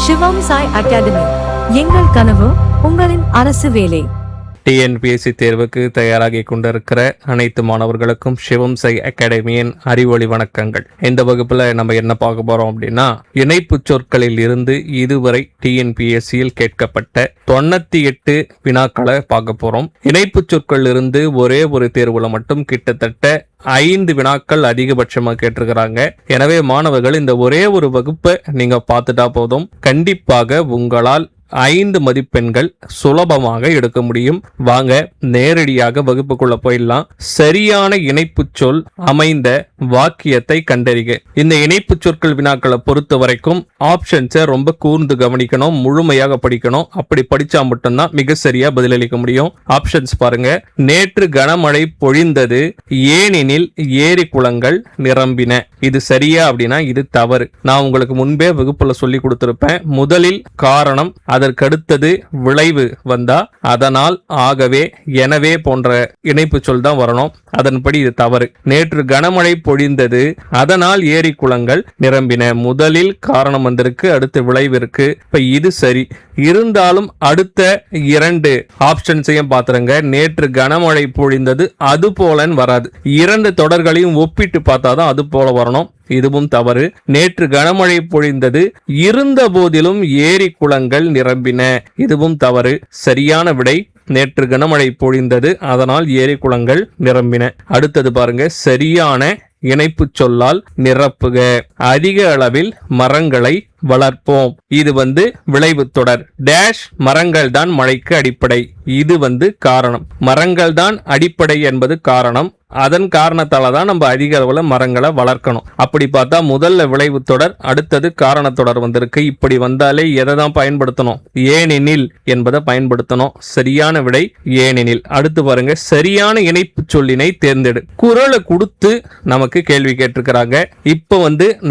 சிவம் Sai academy, எங்கள் கனவு உங்களின் அரசு வேலை. டிஎன்பிஎஸ்சி தேர்வுக்கு தயாராகி கொண்டிருக்கிற அனைத்து மாணவர்களுக்கும் சிவம் சாய் அகாடமியின் அறிவொளி வணக்கங்கள். இந்த வகுப்புல நம்ம என்ன பார்க்க போறோம் அப்படின்னா, இணைப்பு சொற்களில் இருந்து இதுவரை டிஎன்பிஎஸ்சியில் கேட்கப்பட்ட 98 வினாக்களை பார்க்க போறோம். இணைப்பு சொற்களில் இருந்து ஒரே ஒரு தேர்வுல மட்டும் கிட்டத்தட்ட 5 வினாக்கள் அதிகபட்சமாக கேட்டிருக்கிறாங்க. எனவே மாணவர்கள் இந்த ஒரே ஒரு வகுப்பை நீங்க பார்த்துட்டா போதும், கண்டிப்பாக உங்களால் 5 மதிப்பெண்கள் சுலபமாக எடுக்க முடியும். வாங்க நேரடியாக வகுப்புக்குள்ள போயிடலாம். சரியான இணைப்பு சொல் அமைந்த வாக்கியத்தை கண்டறிக. இந்த இணைப்பு சொற்கள் வினாக்களை பொறுத்த வரைக்கும் ஆப்ஷன்ஸை ரொம்ப கூர்ந்து கவனிக்கணும், முழுமையாக படிக்கணும். அப்படி படிச்சா மட்டும்தான் மிக சரியா பதிலளிக்க முடியும். ஆப்ஷன்ஸ் பாருங்க. நேற்று கனமழை பொழிந்தது, ஏனெனில் ஏரி குளங்கள் நிரம்பின. இது சரியா அப்படின்னா இது தவறு. நான் உங்களுக்கு முன்பே வகுப்புல சொல்லி கொடுத்திருப்பேன். முதலில் காரணம், அதற்கடுத்தது விளைவு வந்தா அதனால், ஆகவே, எனவே போன்ற இணைப்பு சொல் தான் வரணும். அதன்படி இது தவறு. நேற்று கனமழை பொழிந்தது, அதனால் ஏரி குளங்கள் நிரம்பின. முதலில் காரணம் வந்திருக்கு, அடுத்து விளைவு இருக்கு. இப்ப இது சரி. இருந்தாலும் அடுத்த 2 ஆப்ஷன்ஸையும் பாத்துருங்க. நேற்று கனமழை பொழிந்தது, அது போலன்னு வராது. 2 தொடர்களையும் ஒப்பிட்டு பார்த்தாதான் அது போல வரணும். இதுவும் தவறு. நேற்று கனமழை பொழிந்தது, இருந்த போதிலும் ஏரி குளங்கள் நிரம்பின. இதுவும் தவறு. சரியான விடை நேற்று கனமழை பொழிந்தது, அதனால் ஏரி குளங்கள் நிரம்பின. அடுத்தது பாருங்க. சரியான இணைப்பு சொல்லால் நிரப்புக. அதிக அளவில் மரங்களை வளர்ப்போம். இது விளைவு தொடர். டேஷ் மரங்கள் தான் மழைக்கு அடிப்படை. இது காரணம். மரங்கள் தான் அடிப்படை என்பது காரணம். அதன் காரணத்தால தான் நம்ம அதிக அளவுல மரங்களை வளர்க்கணும். அப்படி பார்த்தா முதல்ல விளைவு தொடர், அடுத்தது காரண தொடர் வந்திருக்கு. இப்படி வந்தாலே எதை தான் பயன்படுத்தணும்? ஏனெனில் என்பதை பயன்படுத்தணும். சரியான விடை ஏனெனில். அடுத்து பாருங்க. சரியான இணைப்பு சொல்லினை தேர்ந்தெடு. குறளை கொடுத்து நமக்கு கேள்வி கேட்டிருக்கிறாங்க. இப்போ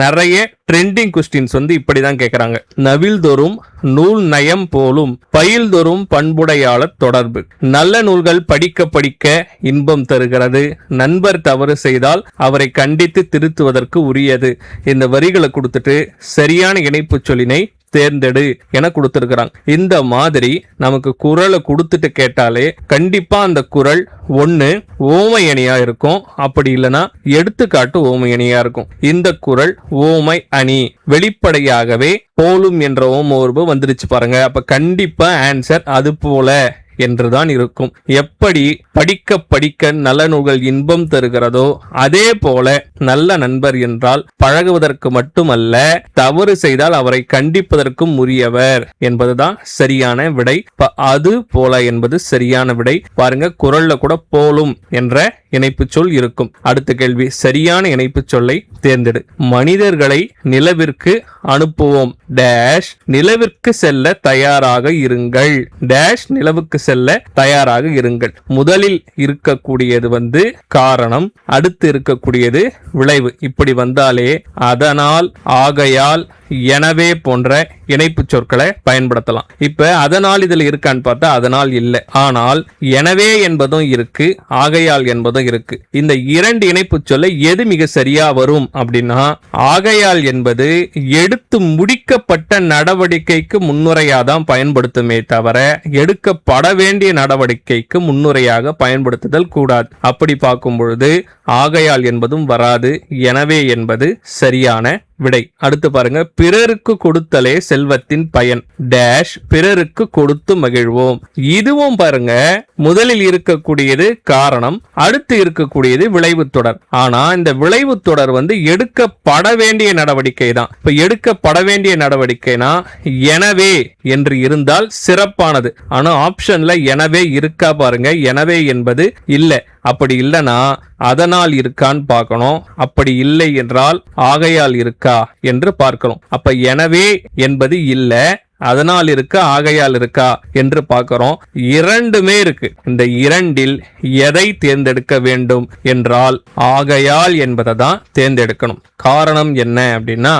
நிறைய ட்ரெண்டிங் கொஸ்டின்ஸ் இப்படிதான் கேட்கறாங்க. நவில் தோறும் நூல் நயம் போலும், பயில் தோறும் பண்புடையாளர் தொடர்பு. நல்ல நூல்கள் படிக்க படிக்க இன்பம் தருகிறது. நண்பர் தவறு செய்தால் அவரை கண்டித்து திருத்துவதற்கு உரியது. இந்த வரிகளை கொடுத்துட்டு சரியான இணைப்பு சொல்லினை தேர்ந்தெடு என கொடுத்திருக்கிறாங்க. இந்த மாதிரி நமக்கு குறளை கொடுத்துட்டு கேட்டாலே கண்டிப்பா அந்த குறள் ஒண்ணு ஓமை அணியா இருக்கும், அப்படி இல்லைன்னா எடுத்துக்காட்டு ஓமை அணியா இருக்கும். இந்த குறள் ஓமை அணி. வெளிப்படையாகவே போலும் என்ற ஓமோர்பு வந்துருச்சு பாருங்க. அப்ப கண்டிப்பா ஆன்சர் அது போல என்றுதான் இருக்கும். எப்படி படிக்க படிக்க நல்ல நூல்கள் இன்பம் தருகிறதோ அதே போல நல்ல நண்பர் என்றால் பழகுவதற்கு மட்டுமல்ல, தவறு செய்தால் அவரை கண்டிப்பதற்கும் உரியவர் என்பதுதான் சரியான விடை. அது போல என்பது சரியான விடை. பாருங்க, குறள்ல கூட போலும் என்ற இணைப்பு சொல் இருக்கும். அடுத்த கேள்வி. சரியான இணைப்பு சொல்லை தேர்ந்தெடு. மனிதர்களை நிலவிற்கு அனுப்புவோம். டேஷ் நிலவிற்கு செல்ல தயாராக இருங்கள். டேஷ் நிலவுக்கு செல்ல தயாராக இருங்கள். முதலில் இருக்கக்கூடியது காரணம், அடுத்து இருக்கக்கூடியது விளைவு. இப்படி வந்தாலே அதனால், ஆகையால், எனவே போன்ற இணைப்பு சொற்களை பயன்படுத்தலாம். இப்ப அதனால் இதுல இருக்கான்னு பார்த்தா அதனால் இல்லை. ஆனால் எனவே என்பதும் இருக்கு, ஆகையால் என்பதும் இருக்கு. இந்த 2 இணைப்பு சொல்ல எது மிக சரியா வரும் அப்படின்னா, ஆகையால் என்பது எடுத்து முடிக்கப்பட்ட நடவடிக்கைக்கு முன்னுரையாதான் பயன்படுத்துமே தவிர எடுக்கப்பட வேண்டிய நடவடிக்கைக்கு முன்னுரையாக பயன்படுத்துதல் கூடாது. அப்படி பார்க்கும் பொழுது ஆகையால் என்பதும் வராது. எனவே என்பது சரியான விடை. அடுத்து பாருங்க. பிறருக்கு கொடுத்தலே செல்வத்தின் பயன். டேஷ் பிறருக்கு கொடுத்து மகிழ்வோம். இதுவும் பாருங்க, முதலில் இருக்கக்கூடியது காரணம், அடுத்து இருக்கக்கூடியது விளைவு தொடர். ஆனா இந்த விளைவு தொடர் எடுக்கப்பட வேண்டிய நடவடிக்கை தான். இப்ப எடுக்கப்பட வேண்டிய நடவடிக்கைனா எனவே என்று இருந்தால் சிறப்பானது. ஆனா ஆப்ஷன்ல எனவே இருக்கா பாருங்க. எனவே என்பது இல்லை. அப்படி இல்லைன்னா அதனால் இருக்கான்னு பார்க்கணும். அப்படி இல்லை என்றால் ஆகையால் இருக்கா என்று பார்க்கணும். அப்ப எனவே என்பது இல்லை, அதனால் இருக்கா ஆகையால் இருக்கா என்று பார்க்கிறோம். 2மே இருக்கு. இந்த 2இல் எதை தேர்ந்தெடுக்க வேண்டும் என்றால் ஆகையால் என்பதை தான் தேர்ந்தெடுக்கணும். காரணம் என்ன அப்படின்னா,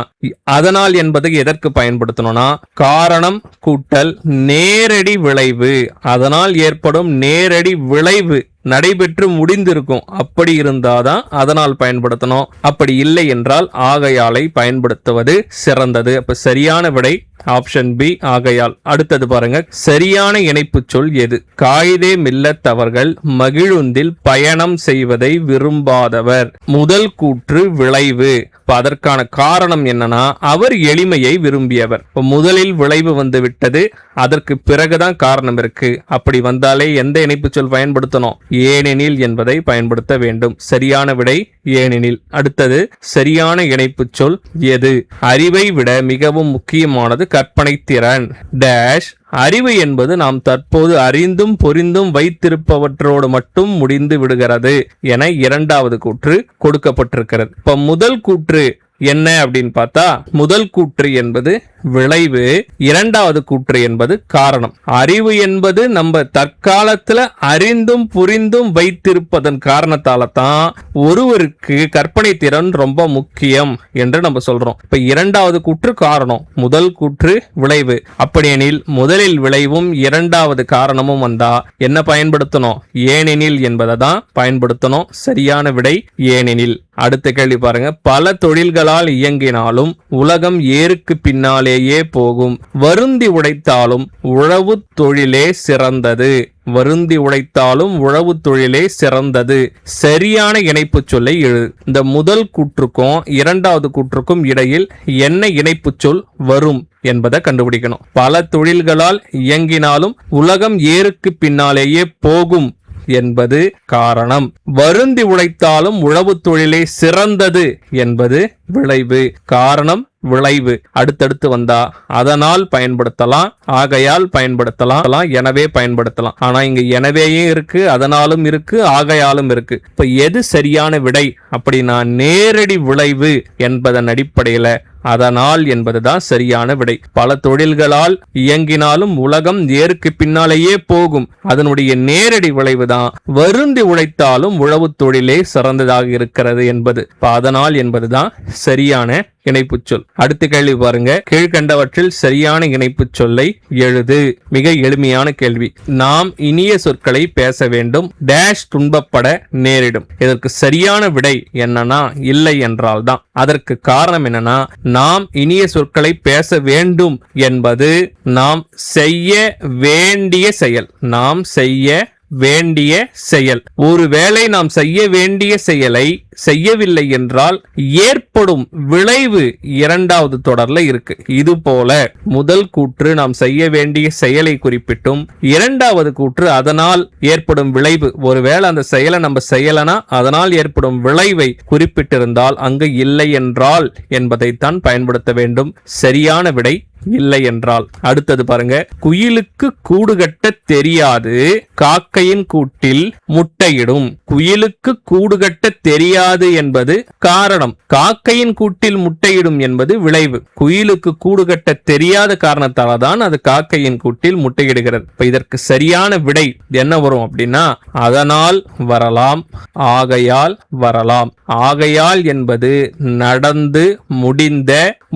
அதனால் என்பது எதற்கு பயன்படுத்தணும்னா, காரணம் கூட்டல் நேரடி விளைவு. அதனால் ஏற்படும் நேரடி விளைவு நடைபெற்று முடிந்திருக்கும். அப்படி இருந்தாதான் அதனால் பயன்படுத்தணும். அப்படி இல்லை என்றால் ஆகையாலை பயன்படுத்துவது சிறந்தது. அப்ப சரியான விடை ஆப்ஷன் பி, ஆகையால். அடுத்தது பாருங்க, சரியான இணைப்பு சொல் எது? காயிதே மில்லத் அவர்கள் மகிழுந்தில் பயணம் செய்வதை விரும்பாதவர். முதல் கூற்று விளைவு. அதற்கான காரணம் என்னன்னா, அவர் எளிமையை விரும்பியவர். முதலில் விளைவு வந்து விட்டது, அதற்கு பிறகுதான் காரணம் இருக்கு. அப்படி வந்தாலே எந்த இணைப்பு சொல் பயன்படுத்தணும்? ஏனெனில் என்பதை பயன்படுத்த வேண்டும். சரியான விடை ஏனெனில். அடுத்தது, சரியான இணைப்பு சொல் எது? அறிவை விட மிகவும் முக்கியமானது கற்பனை திறன். டேஷ். அறிவு என்பது நாம் தற்போது அறிந்தும் புரிந்தும் வைத்திருப்பவற்றோடு மட்டும் முடிந்து விடுகிறது என இரண்டாவது கூற்று கொடுக்கப்பட்டிருக்கிறது. இப்ப முதல் கூற்று என்ன அப்படின்னு பார்த்தா, முதல் கூற்று என்பது விளைவு, இரண்டாவது கூற்று என்பது காரணம். அறிவு என்பது நம்ம தற்காலத்துல அறிந்தும் புரிந்தும் வைத்திருப்பதன் காரணத்தால தான் ஒருவருக்கு கற்பனை திறன் ரொம்ப முக்கியம் என்று நம்ம சொல்றோம். இப்ப இரண்டாவது கூற்று காரணம், முதல் கூற்று விளைவு. அப்படியெனில் முதலில் விளைவும் இரண்டாவது காரணமும் வந்தா என்ன பயன்படுத்தணும்? ஏனெனில் என்பதை தான் பயன்படுத்தணும். சரியான விடை ஏனெனில். அடுத்த கேள்வி பாருங்க, பல தொழில்களால் இயங்கினாலும் உலகம் ஏருக்கு பின்னாலேயே போகும். வருந்தி உழைத்தாலும் உழவு தொழிலே சிறந்தது. வருந்தி உழைத்தாலும் உழவு தொழிலே சிறந்தது. சரியான இணைப்பு சொல்லை எழுது. இந்த முதல் கூற்றுக்கும் இரண்டாவது கூற்றுக்கும் இடையில் என்ன இணைப்பு சொல் வரும் என்பதை கண்டுபிடிக்கணும். பல தொழில்களால் இயங்கினாலும் உலகம் ஏருக்கு பின்னாலேயே போகும் என்பது காரணம். வருந்தி உழைத்தாலும் உழவு தொழிலே சிறந்தது என்பது விளைவு. காரணம் விளைவு. அடுத்தடுத்து வந்தா அதனால் பயன்படுத்தலாம், ஆகையால் பயன்படுத்தலாம், எனவே பயன்படுத்தலாம். ஆனா இங்க எனவேயும் இருக்கு, அதனாலும் இருக்கு, ஆகையாலும் இருக்கு. இப்ப எது சரியான விடை அப்படின்னா நேரடி விளைவு என்பதன் அடிப்படையில அதனால் என்பதுதான் சரியான விடை. பல தொழில்களால் இயங்கினாலும் உலகம் ஏருக்கு பின்னாலேயே போகும். அதனுடைய நேரடி விளைவுதான் வருந்தி உழைத்தாலும் உழவு தொழிலே சிறந்ததாக இருக்கிறது என்பது. அதனால் என்பதுதான் சரியான இணைப்பு சொல். அடுத்த கேள்வி பாருங்க, கீழ்கண்டவற்றில் சரியான இணைப்பு சொல்லை எழுது. மிக எளிமையான கேள்வி. நாம் இனிய சொற்களை பேச வேண்டும், டேஷ் துன்பப்பட நேரிடும். இதற்கு சரியான விடை என்னன்னா இல்லை என்றால் தான். அதற்கு காரணம் என்னன்னா, நாம் இனிய சொற்களை பேச வேண்டும் என்பது நாம் செய்ய வேண்டிய செயல். நாம் செய்ய வேண்டிய செயல். ஒருவேளை நாம் செய்ய வேண்டிய செயலை செய்யவில்லை என்றால் ஏற்படும் விளைவு இரண்டாவது தொடர்ல இருக்கு. இது போல முதல் கூற்று நாம் செய்ய வேண்டிய செயலை குறிப்பிட்டும், இரண்டாவது கூற்று அதனால் ஏற்படும் விளைவு. ஒருவேளை அந்த செயலை நம்ம செய்யலனா அதனால் ஏற்படும் விளைவை குறிப்பிட்டிருந்தால் அங்கு இல்லை என்றால் என்பதைத்தான் பயன்படுத்த வேண்டும். சரியான விடை இல்லை என்றால். அடுத்தது பாருங்க, குயிலுக்கு கூடு கட்ட தெரியாது, காக்கையின் கூட்டில் முட்டையிடும். குயிலுக்கு கூடு கட்ட தெரியாது என்பது காரணம், காக்கையின் கூட்டில் முட்டையிடும் என்பது விளைவு. குயிலுக்கு கூடு கட்ட தெரியாத காரணத்தால தான் அது காக்கையின் கூட்டில் முட்டையிடுகிறது. இப்ப இதற்கு சரியான விடை என்ன வரும் அப்படின்னா, அதனால் வரலாம், ஆகையால் வரலாம். ஆகையால் என்பது நடந்து முடிந்த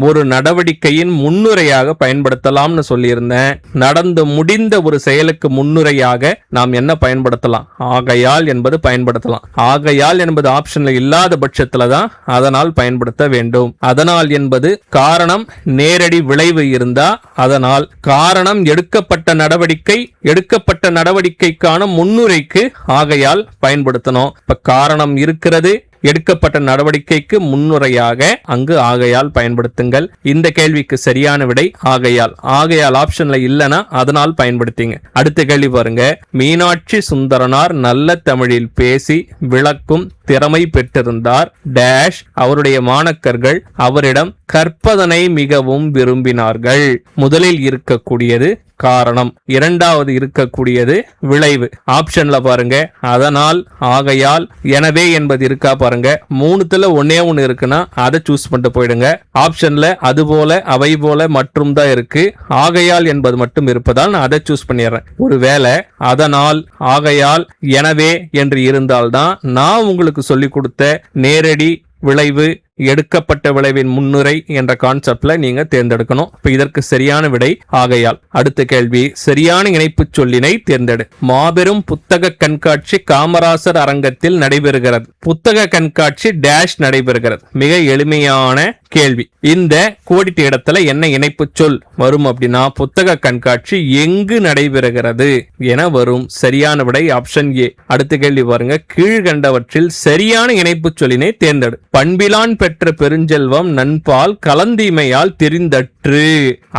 ஒரு நடவடிக்கையின் முன்னுரையாக பயன்படுத்தலாம்னு சொல்லியிருந்தேன். நடந்து முடிந்த ஒரு செயலுக்கு முன்னுரையாக நாம் என்ன பயன்படுத்தலாம்? ஆகையால் என்பது பயன்படுத்தலாம். ஆகையால் என்பது ஆப்ஷன்ல இல்லாத பட்சத்துல தான் அதனால் பயன்படுத்த வேண்டும். அதனால் என்பது காரணம், நேரடி விளைவு இருந்தா அதனால். காரணம் எடுக்கப்பட்ட நடவடிக்கை, எடுக்கப்பட்ட நடவடிக்கைக்கான முன்னுரைக்கு ஆகையால் பயன்படுத்தணும். இப்ப காரணம் இருக்கிறது, எடுக்கப்பட்ட நடவடிக்கைக்கு முன்னுரையாக அங்கு ஆகையால் பயன்படுத்துங்கள். இந்த கேள்விக்கு சரியான விடை ஆகையால். ஆகையால் ஆப்ஷன்ல இல்லனா அதனால் பயன்படுத்திங்க. அடுத்த கேள்வி பாருங்க, மீனாட்சி சுந்தரனார் நல்ல தமிழில் பேசி விளக்கும் திறமை பெற்றிருந்தார். டேஷ் அவருடைய மாணக்கர்கள் அவரிடம் கற்பதனை மிகவும் விரும்பினார்கள். முதலில் இருக்கக்கூடியது காரணம், இரண்டாவது இருக்கக்கூடியது விளைவு. ஆப்ஷன்ல பாருங்க அதனால், ஆகையால், எனவே என்பது இருக்கா பாருங்க. மூணுத்துல ஒன்னே ஒன்னு இருக்குன்னா அதை சூஸ் பண்ணிட்டு போயிடுங்க. ஆப்ஷன்ல அது போல, அவை போல, மற்றும் தான் இருக்கு. ஆகையால் என்பது மட்டும் இருப்பதால் நான் அதை சூஸ் பண்ணிடுறேன். ஒருவேளை அதனால், ஆகையால், எனவே என்று இருந்தால்தான் நான் உங்களுக்கு சொல்லிக் கொடுத்த நேரடி விளைவு எடுக்கப்பட்ட விளைவின் முன்னுரை என்ற கான்செப்ட்ல நீங்க தேர்ந்தெடுக்கணும். இப்ப இதற்கு சரியான விடை ஆகையால். அடுத்த கேள்வி, சரியான இணைப்பு சொல்லினை தேர்ந்தெடு. மாபெரும் புத்தக கண்காட்சி காமராசர் அரங்கத்தில் நடைபெறுகிறது. புத்தக கண்காட்சி டேஷ் நடைபெறுகிறது. மிக எளிமையான கேள்வி. இந்த கோடிட்ட இடத்துல என்ன இணைப்பு சொல் வரும் அப்படின்னா புத்தக கண்காட்சி எங்கு நடைபெறுகிறது என வரும். சரியான விடை ஆப்ஷன் ஏ. அடுத்த கேள்வி பாருங்க, கீழ்கண்டவற்றில் சரியான இணைப்பு சொல்லினை தேர்ந்தெடு. பண்பிலான் பெற்ற பெருஞ்செல்வம் நண்பால் கலந்தீமையால் தெரிந்தற்று.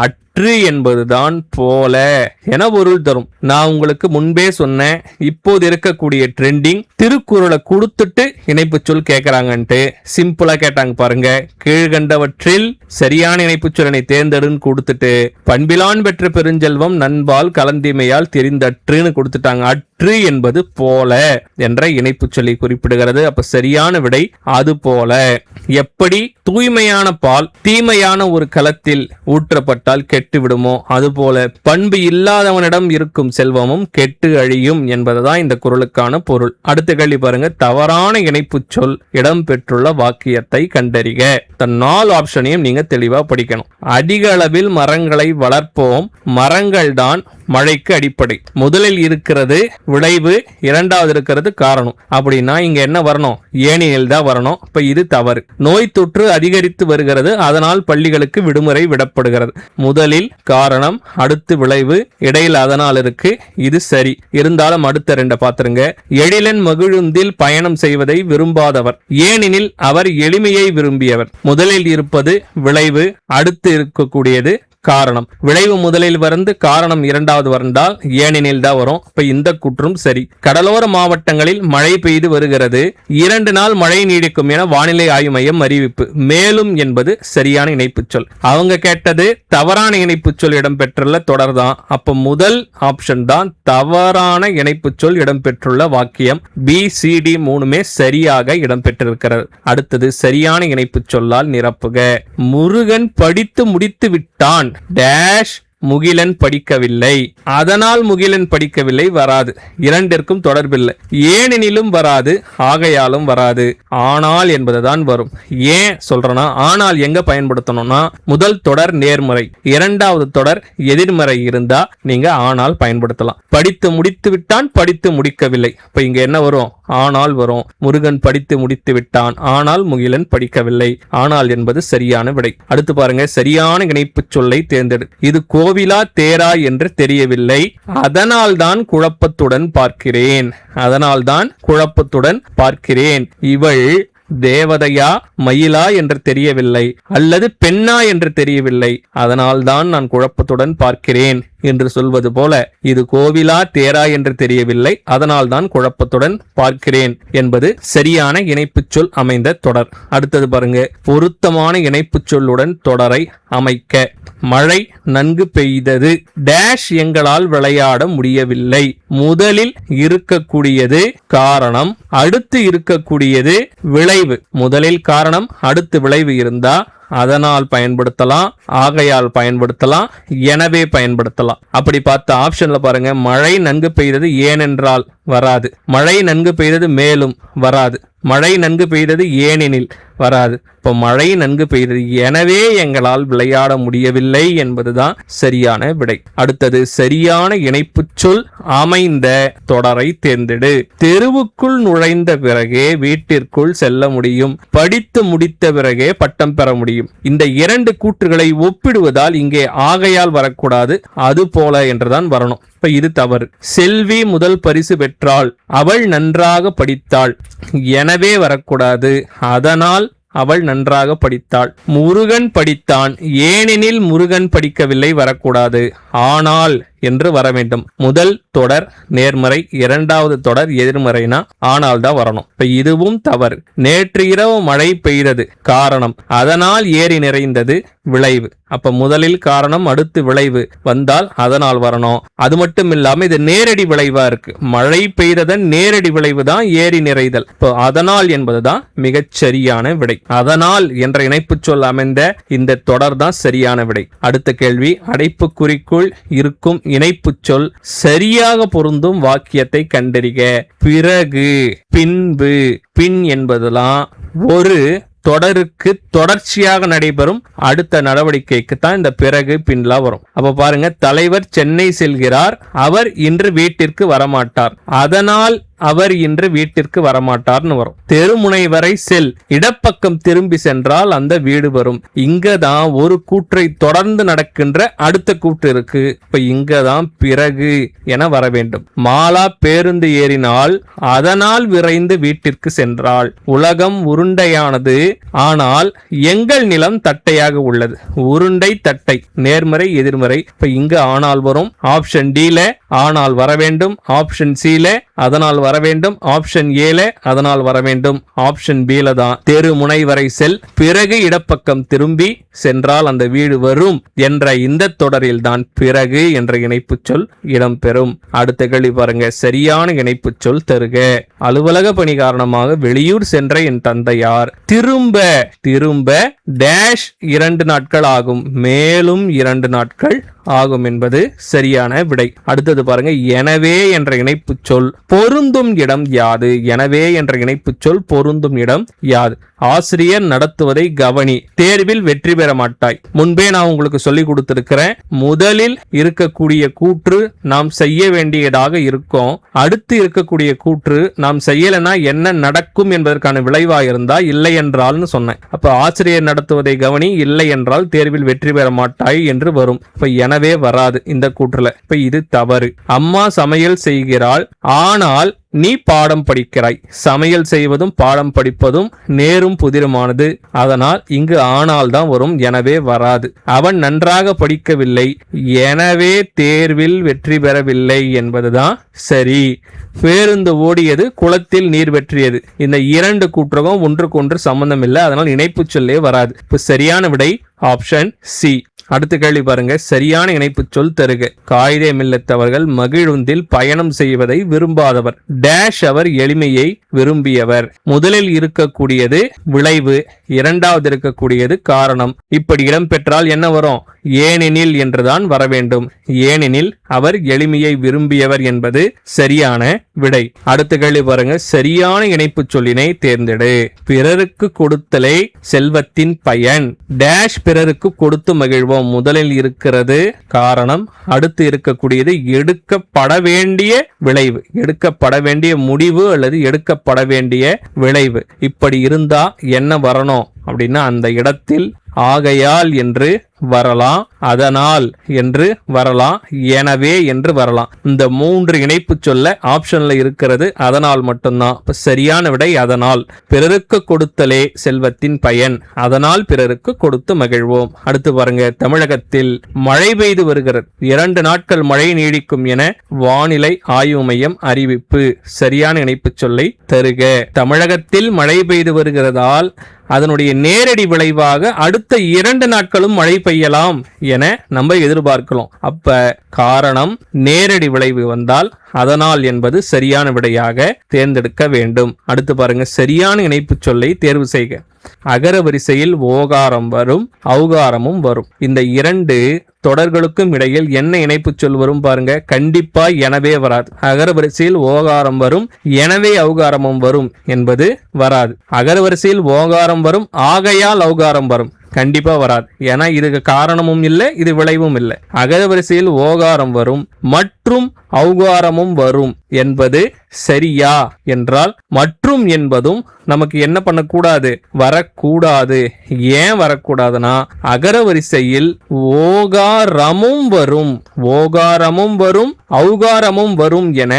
அற்று என்பதுதான் போல என பொருள் தரும். நான் உங்களுக்கு முன்பே சொன்னேன், இப்போது இருக்கக்கூடிய ட்ரெண்டிங் திருக்குறளை கொடுத்துட்டு இணைப்பு சொல் கேட்கறாங்கன்ட்டு. சிம்பிளா கேட்டாங்க பாருங்க, கீழ்கண்டவற்றில் சரியான இணைப்பு சொல்லினை தேர்ந்தெடுன்னு கொடுத்துட்டு பண்பிலான் பெற்ற பெருஞ்செல்வம் நண்பால் கலந்தீமையால் தெரிந்தற்றுன்னு கொடுத்துட்டாங்க. அற்று என்பது போல என்ற இணைப்பு சொல்லி குறிப்பிடுகிறது. அப்ப சரியான விடை அது போல. எப்படி தூய்மையான பால் தீமையான ஒரு களத்தில் ஊற்றப்பட்டால் கெட்டு விடுமோ, அதுபோல பண்பு இல்லாதவனிடம் இருக்கும் செல்வமும் கெட்டு அழியும் என்பதுதான் இந்த குறளுக்கான பொருள். அடுத்த கேள்வி பாருங்க, தவறான இணைப்பு சொல் இடம் பெற்றுள்ள வாக்கியத்தை கண்டறிக. இந்த 4 ஆப்ஷனையும் நீங்க தெளிவா படிக்கணும். அதிக அளவில் மரங்களை வளர்ப்போம், மரங்கள் தான் மழைக்கு அடிப்படை. முதலில் இருக்கிறது விளைவு, இரண்டாவது இருக்கிறது காரணம். அப்படின்னா இங்க என்ன வரணும்? ஏனியல் தான் வரணும். இப்ப இது தவறு. நோய் தொற்று அதிகரித்து வருகிறது, அதனால் பள்ளிகளுக்கு விடுமுறை விடப்படுகிறது. முதலில் காரணம், அடுத்து விளைவு, இடையில் அதனால் இருக்கு. இது சரி. இருந்தாலும் அடுத்த 2 பாத்துருங்க. எழிலன் மகிழுந்தில் பயணம் செய்வதை விரும்பாதவர், ஏனெனில் அவர் எளிமையை விரும்பியவர். முதலில் இருப்பது விளைவு, அடுத்து இருக்கக்கூடியது காரணம். விளைவு முதலில் வந்து காரணம் இரண்டாவது வந்தால் ஏனெனில் தான் வரும். இப்ப இந்த குற்றும் சரி. கடலோர மாவட்டங்களில் மழை பெய்து வருகிறது, 2 நாள் மழை நீடிக்கும் என வானிலை ஆய்வு மையம் அறிவிப்பு. மேலும் என்பது சரியான இணைப்பு சொல். அவங்க கேட்டது தவறான இணைப்பு சொல் இடம்பெற்றுள்ள தொடர் தான். அப்ப முதல் ஆப்ஷன் தான் தவறான இணைப்பு சொல் இடம்பெற்றுள்ள வாக்கியம். BCD 3மே சரியாக இடம்பெற்றிருக்கிறது. அடுத்தது சரியான இணைப்பு சொல்லால் நிரப்புக. முருகன் படித்து முடித்து விட்டான் டேஷ் முகிலன் படிக்கவில்லை, அதனால் முகிலன் படிக்கவில்லை வராது. இரண்டிற்கும் தொடர்பில்லை. ஏனெனிலும் வராது, ஆகையாலும் வராது. ஆனால் என்பதுதான் வரும். ஏன் சொல்றனா, ஆனால் எங்க பயன்படுத்தணும்னா முதல் தொடர் நேர்மறை, இரண்டாவது தொடர் எதிர்மறை இருந்தா நீங்க ஆனால் பயன்படுத்தலாம். படித்து முடித்து விட்டான், படித்து முடிக்கவில்லை. இப்ப இங்க என்ன வரும்? ஆனால் வரும். முருகன் படித்து முடித்து விட்டான், ஆனால் முகிலன் படிக்கவில்லை. ஆனால் என்பது சரியான விடை. அடுத்து பாருங்க, சரியான இணைப்பு சொல்லை தேர்ந்தெடு. இது கோவிலா தேரா என்று தெரியவில்லை, அதனால்தான் குழப்பத்துடன் பார்க்கிறேன். அதனால்தான் குழப்பத்துடன் பார்க்கிறேன். இவள் தேவதையா மயிலா என்று தெரியவில்லை, அல்லது பெண்ணா என்று தெரியவில்லை, அதனால்தான் நான் குழப்பத்துடன் பார்க்கிறேன் என்று சொல்வது போல இது கோவிலா தேரா என்று தெரியவில்லை, அதனால் தான் குழப்பத்துடன் பார்க்கிறேன் என்பது சரியான இணைப்பு சொல் அமைந்த தொடர். அடுத்தது பாருங்க, பொருத்தமான இணைப்பு சொல்லுடன் தொடரை அமைக்க. மழை நன்கு பெய்தது டேஷ் எங்களால் விளையாட முடியவில்லை. முதலில் இருக்கக்கூடியது காரணம், அடுத்து இருக்கக்கூடியது விளைவு. முதலில் காரணம், அடுத்து விளைவு இருந்தா அதனால் பயன்படுத்தலாம், ஆகையால் பயன்படுத்தலாம், எனவே பயன்படுத்தலாம். அப்படி பார்த்த ஆப்ஷன்ல பாருங்க, மழை நன்கு பெய்தது ஏனென்றால் வராது, மழை நன்கு பெய்தது மேலும் வராது, மழை நன்கு பெய்தது ஏனெனில் வராது. இப்போ மழை நன்கு பெய்தது எனவே எங்களால் விளையாட முடியவில்லை என்பதுதான் சரியான விடை. அடுத்தது சரியான இணைப்பு சொல் அமைந்த தொடரை தேர்ந்தெடு. தெருவுக்குள் நுழைந்த பிறகே வீட்டிற்குள் செல்ல முடியும், படித்து முடித்த பிறகே பட்டம் பெற முடியும். இந்த 2 கூற்றுகளை ஒப்பிடுவதால் இங்கே ஆகையால் வரக்கூடாது, அது போல என்றுதான் வரணும். இப்ப இது தவறு. செல்வி முதல் பரிசு பெற்றாள், அவள் நன்றாக படித்தாள், எனவே வரக்கூடாது, அதனால் அவள் நன்றாக படித்தாள். முருகன் படித்தான், ஏனெனில் முருகன் படிக்கவில்லை வரக்கூடாது, ஆனால் என்று வர வேண்டும். முதல் தொடர் நேர்மறை, இரண்டாவது தொடர் எதிர்மறைனா ஆனால் தான் வரணும். இப்ப இதுவும் தவறு. நேற்று இரவு மழை பெய்தது காரணம், அதனால் ஏரி நிறைந்தது விளைவு. அப்ப முதலில் காரணம், அடுத்து விளைவு வந்தால் அதனால் வரணும். அது மட்டும் இல்லாம இது நேரடி விளைவா இருக்கு. மழை பெய்ததன் நேரடி விளைவு தான் ஏரி நிறைதல். இப்போ அதனால் என்பதுதான் மிகச் சரியான விடை. அதனால் என்ற இணைப்பு சொல் அமைந்த இந்த தொடர் தான் சரியான விடை. அடுத்த கேள்வி, அடைப்புக்குறிக்குள் இருக்கும் இணைப்பு சொல் சரியாக பொருந்தும் வாக்கியத்தை கண்டறிக. பிறகு, பின்பு, பின் என்பதெல்லாம் ஒரு தொடருக்கு தொடர்ச்சியாக நடைபெறும் அடுத்த நடவடிக்கைக்கு தான் இந்த பிறகு பின்லாம் வரும். அப்ப பாருங்க, தலைவர் சென்னை செல்கிறார், அவர் இன்று வீட்டிற்கு வரமாட்டார், அதனால் அவர் இன்று வீட்டிற்கு வரமாட்டார்னு வரும். தெருமுனை வரை செல், இடப்பக்கம் திரும்பி சென்றால் அந்த வீடு வரும். இங்கதான் ஒரு கூற்றை தொடர்ந்து நடக்கின்ற அடுத்த கூற்று இருக்கு. இப்ப இங்கதான் பிறகு என வர வேண்டும். மாலா பேருந்து ஏறினால் அதனால் விரைந்து வீட்டிற்கு சென்றாள். உலகம் உருண்டையானது, ஆனால் எங்கள் நிலம் தட்டையாக உள்ளது. உருண்டை தட்டை, நேர்மறை எதிர்மறை. இப்ப இங்க ஆனால் வரும். ஆப்ஷன் டி ல ஆனால் வர வேண்டும், ஆப்ஷன் சி ல அதனால் வர வேண்டும், ஆப்ஷன் ஏல அதனால் வர வேண்டும், ஆப்ஷன் பி ல தான் தெரு முனை வரை செல், பிறகு இடப்பக்கம் திரும்பி சென்றால் அந்த வீடு வரும் என்ற இந்த தொடரில் தான் பிறகு என்ற இணைப்பு சொல் இடம்பெறும். அடுத்த கேள்வி பாருங்க, சரியான இணைப்பு சொல் தருக. அலுவலக பணி காரணமாக வெளியூர் சென்ற என் தந்தையார் திரும்ப டேஷ் 2 நாட்கள் ஆகும், மேலும் 2 நாட்கள் ஆகும் என்பது சரியான விடை. அடுத்தது பாருங்க, எனவே என்ற இணைப்பு சொல் பொருந்தும் இடம் யாது? எனவே என்ற இணைப்பு சொல் பொருந்தும் இடம் யாது? ஆசிரியர் நடத்துவதை கவனி, தேர்வில் வெற்றி பெற மாட்டாய். முன்பே நான் உங்களுக்கு சொல்லி கொடுத்திருக்கிறேன். முதலில் இருக்கக்கூடிய கூற்று நாம் செய்ய வேண்டியதாக இருக்கும், அடுத்து இருக்கக்கூடிய கூற்று நாம் செய்யலைன்னா என்ன நடக்கும் என்பதற்கான விளைவா இருந்தா இல்லை என்றால்னு சொன்னேன். அப்ப ஆசிரியர் நடத்துவதை கவனி, இல்லை என்றால் தேர்வில் வெற்றி பெற மாட்டாய் என்று வரும். இப்ப எனவே வராது இந்த கூற்றுல. இப்ப இது தவறு. அம்மா சமையல் செய்கிறாள், ஆனால் நீ பாடம் படிக்கிறாய். சமையல் செய்வதும் பாடம் படிப்பதும் நேரும் புதிருமானது, அதனால் இங்கு ஆனால் தான் வரும், எனவே வராது. அவன் நன்றாக படிக்கவில்லை, எனவே தேர்வில் வெற்றி பெறவில்லை என்பதுதான் சரி. பேருந்து ஓடியது, குளத்தில் நீர் வெற்றியது. இந்த 2 கூற்றுக்கும் ஒன்றுக்கொன்று சம்பந்தம் இல்லை, அதனால் இணைப்பு சொல்லே வராது. இப்ப சரியான விடை ஆப்ஷன் சி. அடுத்த கேள்வி பாருங்க, சரியான இணைப்பு சொல் தருக. காயிதே மில்லத் அவர்கள் மகிழுந்தில் பயணம் செய்வதை விரும்பாதவர். டேஷ் அவர் எளிமையை விரும்பியவர். முதலில் இருக்கக்கூடியது விளைவு, இரண்டாவது இருக்கக்கூடியது காரணம். இப்படி இடம்பெற்றால் என்ன வரும்? ஏனெனில் என்றுதான் வர வேண்டும். ஏனெனில் அவர் எளிமையை விரும்பியவர் என்பது சரியான விடை. அடுத்த கேள்வி பாருங்க, சரியான இணைப்பு சொல்லினை தேர்ந்தெடு. பிறருக்கு கொடுத்தலே செல்வத்தின் பயன். டேஷ் பிறருக்கு கொடுத்து மகிழ்வோம். முதலில் இருக்கிறது காரணம், அடுத்து இருக்கக்கூடியது எடுக்கப்பட வேண்டிய விளைவு, எடுக்கப்பட வேண்டிய முடிவு அல்லது எடுக்கப்பட வேண்டிய விளைவு. இப்படி இருந்தா என்ன வரணும் அப்படின்னா, அந்த இடத்தில் ஆகையால் என்று வரலாம், அதனால் என்று வரலாம், எனவே என்று வரலாம். இந்த 3 இணைப்பு சொல்ல ஆப்ஷன்ல இருக்கிறது அதனால் மட்டும்தான். சரியான விடை அதனால். பிறருக்கு கொடுத்தலே செல்வத்தின் பயன், அதனால் பிறருக்கு கொடுத்து மகிழ்வோம். அடுத்து பாருங்க, தமிழகத்தில் மழை பெய்து வருகிறது, 2 நாட்கள் மழை நீடிக்கும் என வானிலை ஆய்வு மையம் அறிவிப்பு. சரியான இணைப்பு சொல்லை தருக. தமிழகத்தில் மழை பெய்து வருகிறதால் அதனுடைய நேரடி விளைவாக அடுத்த 2 நாட்களும் மழை பெய்யலாம் என நம்ம எதிர்பார்க்கலாம். அப்ப காரணம் நேரடி விளைவு வந்தால் அதனால் என்பது சரியான விடையாக தேர்ந்தெடுக்க வேண்டும். அடுத்து பாருங்க, சரியான இணைப்பு சொல்லை தேர்வு செய்க. அகர வரிசையில் ஓகாரம் வரும், ஔகாரமும் வரும். இந்த 2 தொடர்களுக்கும் இடையில் என்ன இணைப்பு சொல் வரும் பாருங்க. கண்டிப்பா எனவே வராது. அகர வரிசையில் ஓகாரம் வரும், எனவே ஔகாரமும் வரும் என்பது வராது. அகர வரிசையில் ஓகாரம் வரும், ஆகையால் ஔகாரம் வரும், கண்டிப்பா வராது. ஏன்னா இதுக்கு காரணமும் இல்லை, இது விளைவும் இல்லை. அகர வரிசையில் ஓகாரம் வரும் மற்றும் ஔகாரமும் வரும் என்பது சரியா என்றால், மற்றும் என்பதும் நமக்கு என்ன பண்ணக்கூடாது? வரக்கூடாது. ஏன் வரக்கூடாதுன்னா, அகர வரிசையில் ஓகாரமும் வரும், ஓகாரமும் வரும், ஔகாரமும் வரும் என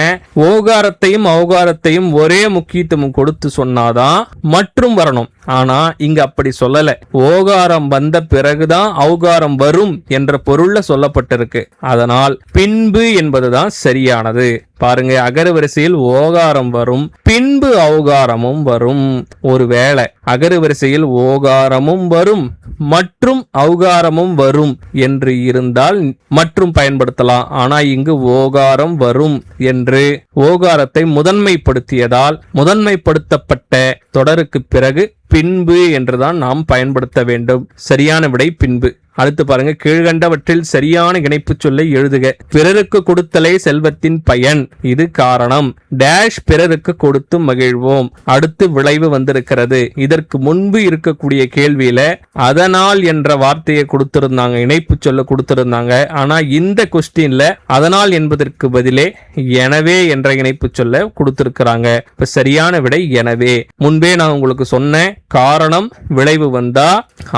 ஓகாரத்தையும் ஔகாரத்தையும் ஒரே முக்கியத்துவம் கொடுத்து சொன்னாதான் மற்றும் வரணும். ஆனா இங்க அப்படி சொல்லல. ஓகாரம் வந்த பிறகுதான் ஔகாரம் வரும் என்ற பொருள்ல சொல்லப்பட்டிருக்கு. அதனால் பின்பு என்பதுதான் சரியானது. பாருங்க, அகர வரிசையில் ஓகாரம் வரும், பின்பு ஔகாரமும் வரும். ஒருவேளை அகர வரிசையில் ஓகாரமும் வரும் மற்றும் ஔகாரமும் வரும் என்று இருந்தால் மற்றும் பயன்படுத்தலாம். ஆனா இங்கு ஓகாரம் வரும் என்று ஓகாரத்தை முதன்மைப்படுத்தியதால் முதன்மைப்படுத்தப்பட்ட தொடருக்கு பிறகு பின்பு என்றுதான் நாம் பயன்படுத்த வேண்டும். சரியான விடை பின்பு. அடுத்து பாருங்க, கீழ்கண்டவற்றில் சரியான இணைப்பு சொல்லை எழுதுக. பிறருக்கு கொடுத்தலே செல்வத்தின் பயன், இது காரணம். டேஷ் பிறருக்கு கொடுத்து மகிழ்வோம். அடுத்து விளைவு வந்திருக்கிறது. இதற்கு முன்பு இருக்கக்கூடிய கேள்வியில அதனால் என்ற வார்த்தையை கொடுத்திருந்தாங்க, இணைப்பு சொல்ல கொடுத்திருந்தாங்க. ஆனா இந்த கொஸ்டின்ல அதனால் என்பதற்கு பதிலே எனவே என்ற இணைப்பு சொல்ல கொடுத்திருக்கிறாங்க. இப்ப சரியான விடை எனவே. முன்பே நான் உங்களுக்கு சொன்னேன், காரணம் விளைவு வந்தா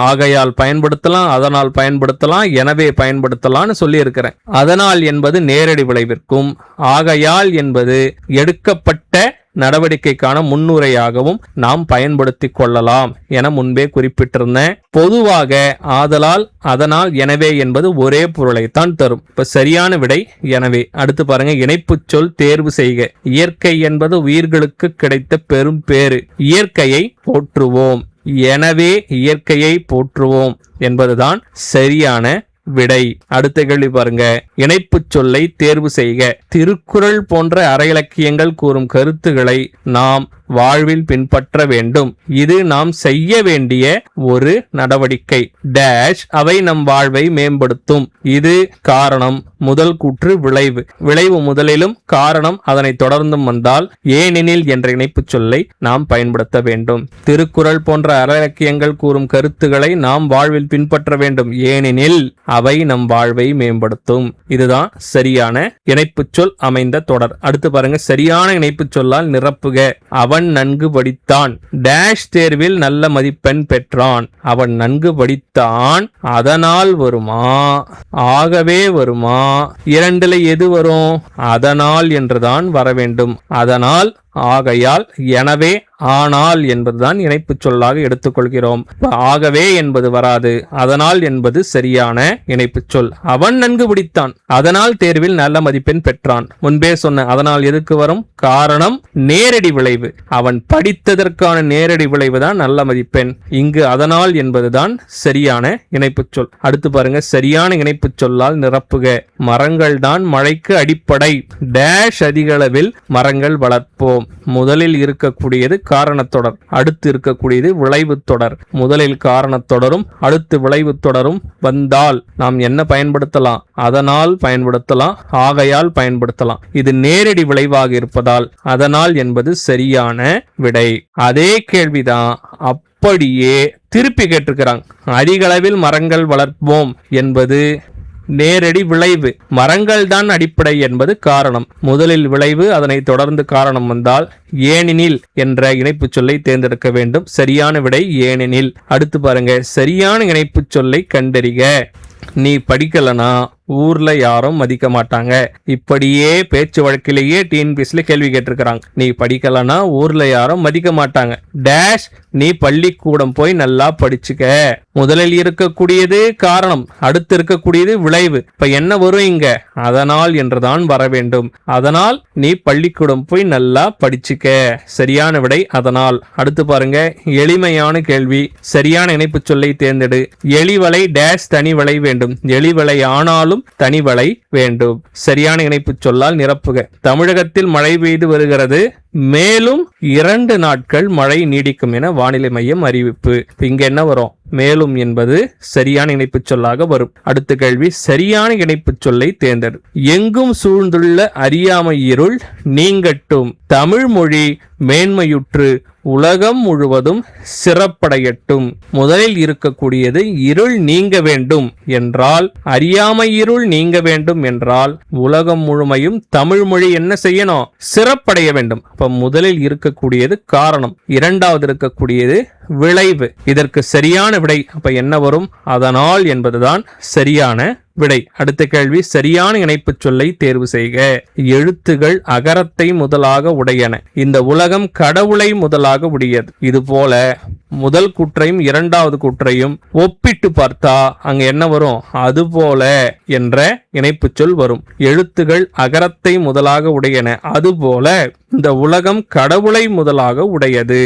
ஆகையால் பயன்படுத்தலாம், அதனால் பயன்படுத்தலாம், எனவே பயன்படுத்தலாம்னு சொல்லி இருக்கிறேன். அதனால் என்பது நேரடி விளைவிற்கும், ஆகையால் என்பது எடுக்கப்பட்ட நடவடிக்கைக்கான முன்னுரையாகவும் நாம் பயன்படுத்திக் கொள்ளலாம் என முன்பே குறிப்பிட்டிருந்தேன். பொதுவாக ஆதலால், அதனால், எனவே என்பது ஒரே பொருளைத்தான் தரும். இப்ப சரியான விடை எனவே. அடுத்து பாருங்க, இணைப்பு சொல் தேர்வு செய்க. இயற்கை என்பது உயிர்களுக்கு கிடைத்த பெரும் பேறு. இயற்கையை போற்றுவோம், எனவே இயற்கையை போற்றுவோம் என்பதுதான் சரியான விடை. அடுத்த கேள்வி பாருங்க, இணைப்பு சொல்லை தேர்வு செய்க. திருக்குறள் போன்ற அற இலக்கியங்கள் கூறும் கருத்துக்களை நாம் வாழ்வில் பின்பற்ற வேண்டும். இது நாம் செய்ய வேண்டிய ஒரு நடவடிக்கை. டேஷ் அவை நம் வாழ்வை மேம்படுத்தும். இது காரணம். முதல் கூற்று விளைவு. விளைவு முதலிலும் காரணம் அதனை தொடர்ந்தும் வந்தால் ஏனெனில் என்ற இணைப்பு சொல்லை நாம் பயன்படுத்த வேண்டும். திருக்குறள் போன்ற அற இலக்கியங்கள் கூறும் கருத்துக்களை நாம் வாழ்வில் பின்பற்ற வேண்டும், ஏனெனில் அவை நம் வாழ்வை மேம்படுத்தும். இதுதான் சரியான இணைப்பு சொல் அமைந்த தொடர். அடுத்து பாருங்க, சரியான இணைப்பு சொல்லால் நிரப்புக. அவன் நன்கு படித்தான். டேஷ் தேர்வில் நல்ல மதிப்பெண் பெற்றான். அவன் நன்கு படித்தான். அதனால் வருமா, ஆகவே வருமா? இரண்டுல எது வரும்? அதனால் என்றுதான் வர வேண்டும். அதனால், ஆகையால், எனவே, ஆனால் என்பதுதான் இணைப்பு சொல்லாக எடுத்துக்கொள்கிறோம். ஆகவே என்பது வராது. அதனால் என்பது சரியான இணைப்பு சொல். அவன் நன்கு பிடித்தான், அதனால் தேர்வில் நல்ல மதிப்பெண் பெற்றான். முன்பே சொன்ன அதனால் எதுக்கு வரும்? காரணம் நேரடி விளைவு. அவன் படித்ததற்கான நேரடி விளைவு தான் நல்ல மதிப்பெண். இங்கு அதனால் என்பதுதான் சரியான இணைப்பு சொல். அடுத்து பாருங்க, சரியான இணைப்பு சொல்லால் நிரப்புக. மரங்கள் தான் மழைக்கு அடிப்படை. டேஷ் அதிக அளவில் மரங்கள் வளர்ப்போம். முதலில் இருக்கக்கூடியது காரணத்தொடர், அடுத்து இருக்கக்கூடியது விளைவு தொடர். முதலில் காரணத்தொடரும் அடுத்து விளைவு தொடரும் வந்தால் நாம் என்ன பயன்படுத்தலாம்? அதனால் பயன்படுத்தலாம், ஆகையால் பயன்படுத்தலாம். இது நேரடி விளைவாக இருப்பதால் அதனால் என்பது சரியான விடை. அதே கேள்விதான் அப்படியே திருப்பி கேட்டிருக்கிறாங்க. அதிகளவில் மரங்கள் வளர்ப்போம் என்பது நேரடி விளைவு. மரங்கள் தான் அடிப்படை என்பது காரணம். முதலில் விளைவு, அதனை தொடர்ந்து காரணம் வந்தால் ஏனெனில் என்ற இணைப்பு சொல்லை தேர்ந்தெடுக்க வேண்டும். சரியான விடை ஏனெனில். அடுத்து பாருங்க, சரியான இணைப்பு சொல்லை கண்டறிக. நீ படிக்கலனா ஊர்ல யாரும் மதிக்க மாட்டாங்க. இப்படியே பேச்சு வழக்கிலேயே டிஎன்பிஎஸ்ல கேள்வி கேட்டிருக்கிறாங்க. நீ படிக்கலனா ஊர்ல யாரும் மதிக்க மாட்டாங்க. டேஷ் நீ பள்ளிக்கூடம் போய் நல்லா படிச்சுக்க. முதலில் இருக்கக்கூடியது காரணம், அடுத்து இருக்கக்கூடியது விளைவு. இப்ப என்ன வரும் இங்க? அதனால் என்றுதான் வர வேண்டும். அதனால் நீ பள்ளிக்கூடம் போய் நல்லா படிச்சுக்க. சரியான விடை அதனால். அடுத்து பாருங்க, எளிமையான கேள்வி. சரியான இணைப்பு சொல்லை தேர்ந்தெடு. எளிவளை டேஷ் தனி வளை வேண்டும். எளிவளை ஆனாலும் தனிவளை வேண்டும். சரியான இணைப்பு சொல்லால் நிரப்புக. தமிழகத்தில் மழை பெய்து வருகிறது. மேலும் 2 நாட்கள் மழை நீடிக்கும் என வானிலை மையம் அறிவிப்பு. இங்க என்ன வரும்? மேலும் என்பது சரியான இணைப்பு சொல்லாக வரும். அடுத்த கேள்வி, சரியான இணைப்பு சொல்லை தேர்ந்தெடு. எங்கும் சூழ்ந்துள்ள அறியாமை இருள் நீங்கட்டும். தமிழ் மொழி மேன்மையுற்று உலகம் முழுவதும் சிறப்படையட்டும். முதலில் இருக்கக்கூடியது இருள் நீங்க வேண்டும் என்றால், அறியாமை இருள் நீங்க வேண்டும் என்றால் உலகம் முழுமையும் தமிழ் மொழி என்ன செய்யணும்? சிறப்படைய வேண்டும். அப்ப முதலில் இருக்கக்கூடியது காரணம், இரண்டாவது இருக்கக்கூடியது விளைவு. இதற்கு சரியான விடை அப்ப என்ன வரும்? அதனால் என்பதுதான் சரியான விடை. அடுத்த கேள்வி, சரியான இணைப்பு சொல்லை தேர்வு செய்க. எழுத்துகள் அகரத்தை முதலாக உடையன. இந்த உலகம் கடவுளை முதலாக உடையது. இது போல முதல் கூற்றையும் இரண்டாவது கூற்றையும் ஒப்பிட்டு பார்த்தா அங்க என்ன வரும்? அதுபோல என்ற இணைப்பு சொல் வரும். எழுத்துகள் அகரத்தை முதலாக உடையன, அதுபோல இந்த உலகம் கடவுளை முதலாக உடையது.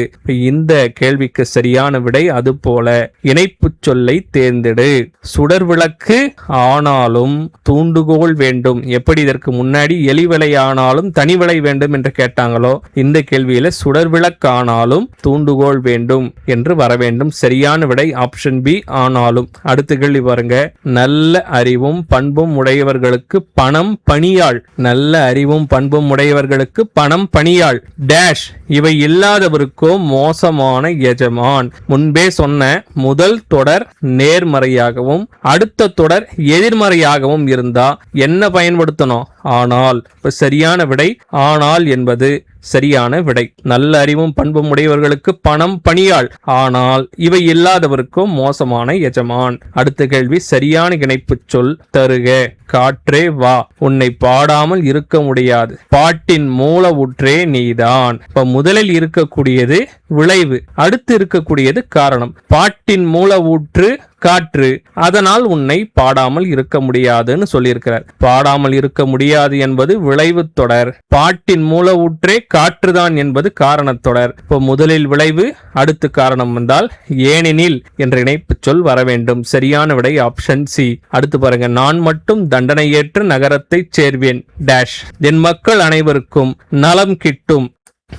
இந்த கேள்விக்கு சரியான விடை அது போல. இணைப்பு சொல்லை தேர்ந்தெடு. சுடர் விளக்கு ஆனாலும் தூண்டுகோல் வேண்டும். எப்படி இதற்கு முன்னாடி எலிவிலை ஆனாலும் தனிவிலை வேண்டும் என்று கேட்டாங்களோ, இந்த கேள்வியில சுடர் விளக்கு ஆனாலும் தூண்டுகோல் வேண்டும் என்று வர வேண்டும். சரியான விடை ஆப்ஷன் பி, ஆனாலும். அடுத்த கேள்வி பாருங்க. நல்ல அறிவும் பண்பும் உடையவர்களுக்கு பணம் பணியாள். நல்ல அறிவும் பண்பும் உடையவர்களுக்கு பணம் பணியாள் டேஷ் இவை இல்லாதவருக்கோ மோசமான எஜமான். முன்பே சொன்ன முதல் தொடர் நேர்மறையாகவும் அடுத்த தொடர் எதிர்மறையாகவும் இருந்தா என்ன பயன்படுத்தணும்? ஆனால். சரியான விடை ஆனால் என்பது சரியான விடை. நல்ல அறிவும் பண்பும் உடையவர்களுக்கு பணம் பணியாள், ஆனால் இவை இல்லாதவருக்கும் மோசமான எஜமான். அடுத்த கேள்வி. சரியான இணைப்பு சொல் தருக. காற்றே வா, உன்னை பாடாமல் இருக்க முடியாது, பாட்டின் மூல ஊற்றே நீதான். இப்ப முதலில் இருக்கக்கூடியது விளைவு, அடுத்து இருக்கக்கூடியது காரணம். பாட்டின் மூல ஊற்று காற்று, அதனால் உன்னை பாடாமல் இருக்க முடியாதுன்னு சொல்லியிருக்கிறார். பாடாமல் இருக்க முடியாது என்பது விளைவு தொடர், பாட்டின் மூல ஊற்றே காற்றுதான் என்பது காரணத்தொடர். இப்போ முதலில் விளைவு அடுத்து காரணம் வந்தால் ஏனெனில் என்ற இணைப்பு சொல் வர வேண்டும். சரியான விடை ஆப்ஷன் சி. அடுத்து பாருங்க. நான் மட்டும் தண்டனையேற்று நகரத்தை சேர்வேன் டேஷ் என் மக்கள் அனைவருக்கும் நலம் கிட்டும்.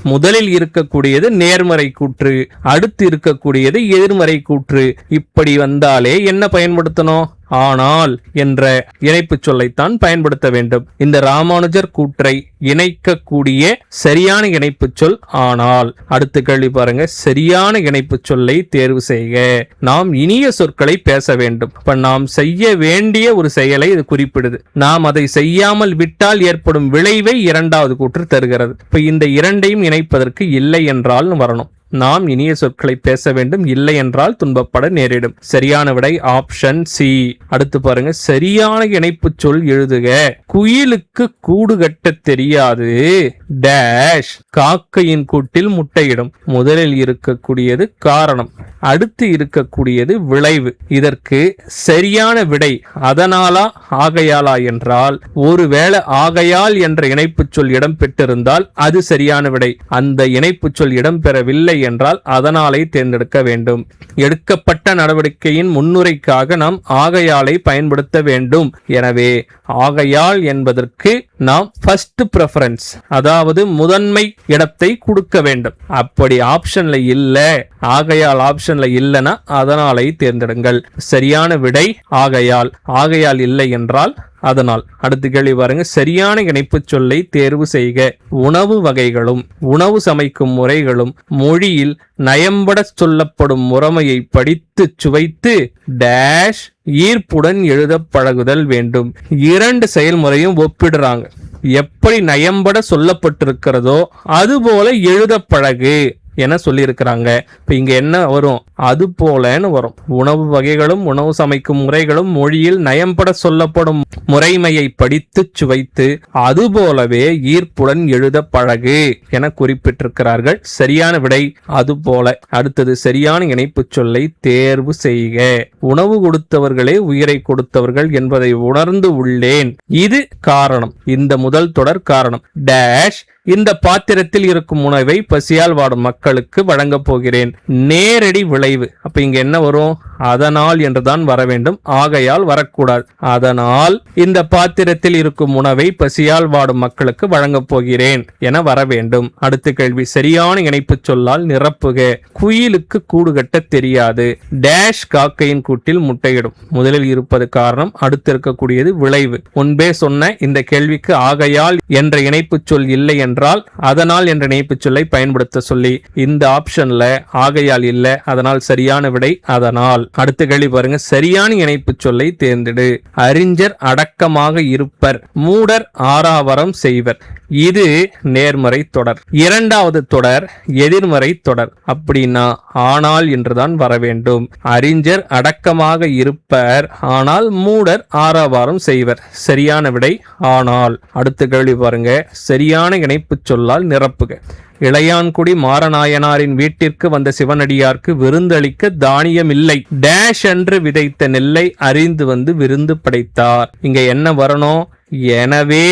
முதலில் இருக்கக்கூடியது நேர்மறை கூற்று, அடுத்து இருக்கக்கூடியது எதிர்மறை கூற்று. இப்படி வந்தாலே என்ன பயன்படுத்தணும்? ஆனால் என்ற இணைப்பு சொல்லைத்தான் பயன்படுத்த வேண்டும். இந்த ராமானுஜர் கூற்றை இணைக்கக்கூடிய சரியான இணைப்பு சொல் ஆனால். அடுத்த கேள்வி பாருங்க. சரியான இணைப்பு சொல்லை தேர்வு செய்க. நாம் இனிய சொற்களை பேச வேண்டும். இப்ப நாம் செய்ய வேண்டிய ஒரு செயலை இது குறிப்பிடுது. நாம் அதை செய்யாமல் விட்டால் ஏற்படும் விளைவை இரண்டாவது கூற்று தருகிறது. இப்ப இந்த இரண்டையும் இணைப்பதற்கு இல்லை என்றால் வரணும். நாம் இனிய சொற்களை பேச வேண்டும், இல்லை என்றால் துன்பப்பட நேரிடும். சரியான விடை ஆப்ஷன் சி. அடுத்து பாருங்க. சரியான இணைப்பு சொல் எழுதுக. குயிலுக்கு கூடு கட்ட தெரியாது டேஷ் காக்கையின் கூட்டில் முட்டையிடும். முதலில் இருக்கக்கூடியது காரணம், அடுத்து இருக்கக்கூடியது விளைவு. இதற்கு சரியான விடை அதனாலா ஆகையாலா என்றால், ஒருவேளை ஆகையால் என்ற இணைப்பு சொல் இடம் பெற்றிருந்தால் அது சரியான விடை. அந்த இணைப்பு சொல் இடம்பெறவில்லை என்றால் அதனாலை தேர்ந்தெடுக்க வேண்டும். எடுக்கப்பட்ட நடவடிக்கையின் முன்னுரைக்காக நாம் ஆகையாலை பயன்படுத்த வேண்டும். எனவே ஆகையால் என்பதற்கு நாம் ஃபர்ஸ்ட் பிரெஃபரன்ஸ், அதாவது முதன்மை இடத்தை கொடுக்க வேண்டும். அப்படி ஆப்ஷன்ல இல்ல, ஆகையால் ஆப்ஷன்ல இல்லைன்னா அதனாலை தேர்ந்தெடுங்கள். சரியான விடை ஆகையால். ஆகையால் இல்லை என்றால் அதனால். அடுத்து கேள்வி பாருங்க. சரியான இணைப்பு சொல்லை தேர்வு செய்க. உணவு வகைகளும் உணவு சமைக்கும் முறைகளும் மொழியில் நயம்பட சொல்லப்படும் முறைமையை படித்து சுவைத்து டேஷ் ஈர்ப்புடன் எழுத பழகுதல் வேண்டும். இரண்டு செயல்முறையும் ஒப்பிடுறாங்க. எப்படி நயம்பட சொல்லப்பட்டிருக்கிறதோ அதுபோல எழுத பழகு என சொல்லியிருக்கிறாங்க. இப்ப இங்க என்ன வரும்? அது போலன்னு வரும். உணவு வகைகளும் உணவு சமைக்கும் முறைகளும் மொழியில் நயம்பட சொல்லப்படும் முறைமையை படித்து சுவைத்து அதுபோலவே ஈர்ப்புடன் எழுத பழகு என குறிப்பிட்டிருக்கிறார்கள். சரியான விடை அது போல. அடுத்தது சரியான இணைப்பு சொல்லை தேர்வு செய்க. உணவு கொடுத்தவர்களே உயிரை கொடுத்தவர்கள் என்பதை உணர்ந்து உள்ளேன், இது காரணம். இந்த முதல் தொடர் காரணம் டேஷ் இந்த பாத்திரத்தில் இருக்கும் உணவை பசியால் வாடும் மக்களுக்கு வழங்கப் போகிறேன். நேரடி விளைவு. அப்ப இங்க என்ன வரும்? அதனால் என்றுதான் வர வேண்டும், ஆகையால் வரக்கூடாது. அதனால் இந்த பாத்திரத்தில் இருக்கும் உணவை பசியால் வாடும் மக்களுக்கு வழங்கப் போகிறேன் என வர வேண்டும். அடுத்த கேள்வி. சரியான இணைப்பு சொல்லால் நிரப்புக. குயிலுக்கு கூடு கட்ட தெரியாது டேஷ் காக்கையின் கூட்டில் முட்டையிடும். முதலில் இருப்பது காரணம், அடுத்து இருக்கக்கூடியது விளைவு. முன்பே சொன்ன இந்த கேள்விக்கு ஆகையால் என்ற இணைப்பு சொல் இல்லை என்றால் அதனால் என்ற இணைப்பு சொல்லை பயன்படுத்த சொல்லி இந்த ஆப்ஷன்ல ஆகையால் இல்ல, அதனால் சரியான விடை அதனால். அடுத்த கேள்வி பாருங்க. சரியான இணைப்பு சொல்லை தேர்ந்தெடு. அறிஞர் அடக்கமாக இருப்பர், மூடர் ஆறாவரம் செய்வர். இது நேர்மறை தொடர். இரண்டாவது தொடர் எதிர்மறை தொடர். அப்படின்னா ஆனால் என்றுதான் வர வேண்டும். அறிஞர் அடக்கமாக இருப்பர், ஆனால் மூடர் ஆறாவாரம் செய்வர். சரியான விடை ஆனால். அடுத்த கேள்வி பாருங்க. சரியான இணைப்பு சொல்லால் நிரப்புக. இளையான்குடி மாரநாயனாரின் வீட்டிற்கு வந்த சிவனடியார்க்கு விருந்தளிக்க தானியம் இல்லை டேஷ் என்று விதைத்த நெல்லை அறிந்து வந்து விருந்து படைத்தார். இங்க என்ன வரணும்? எனவே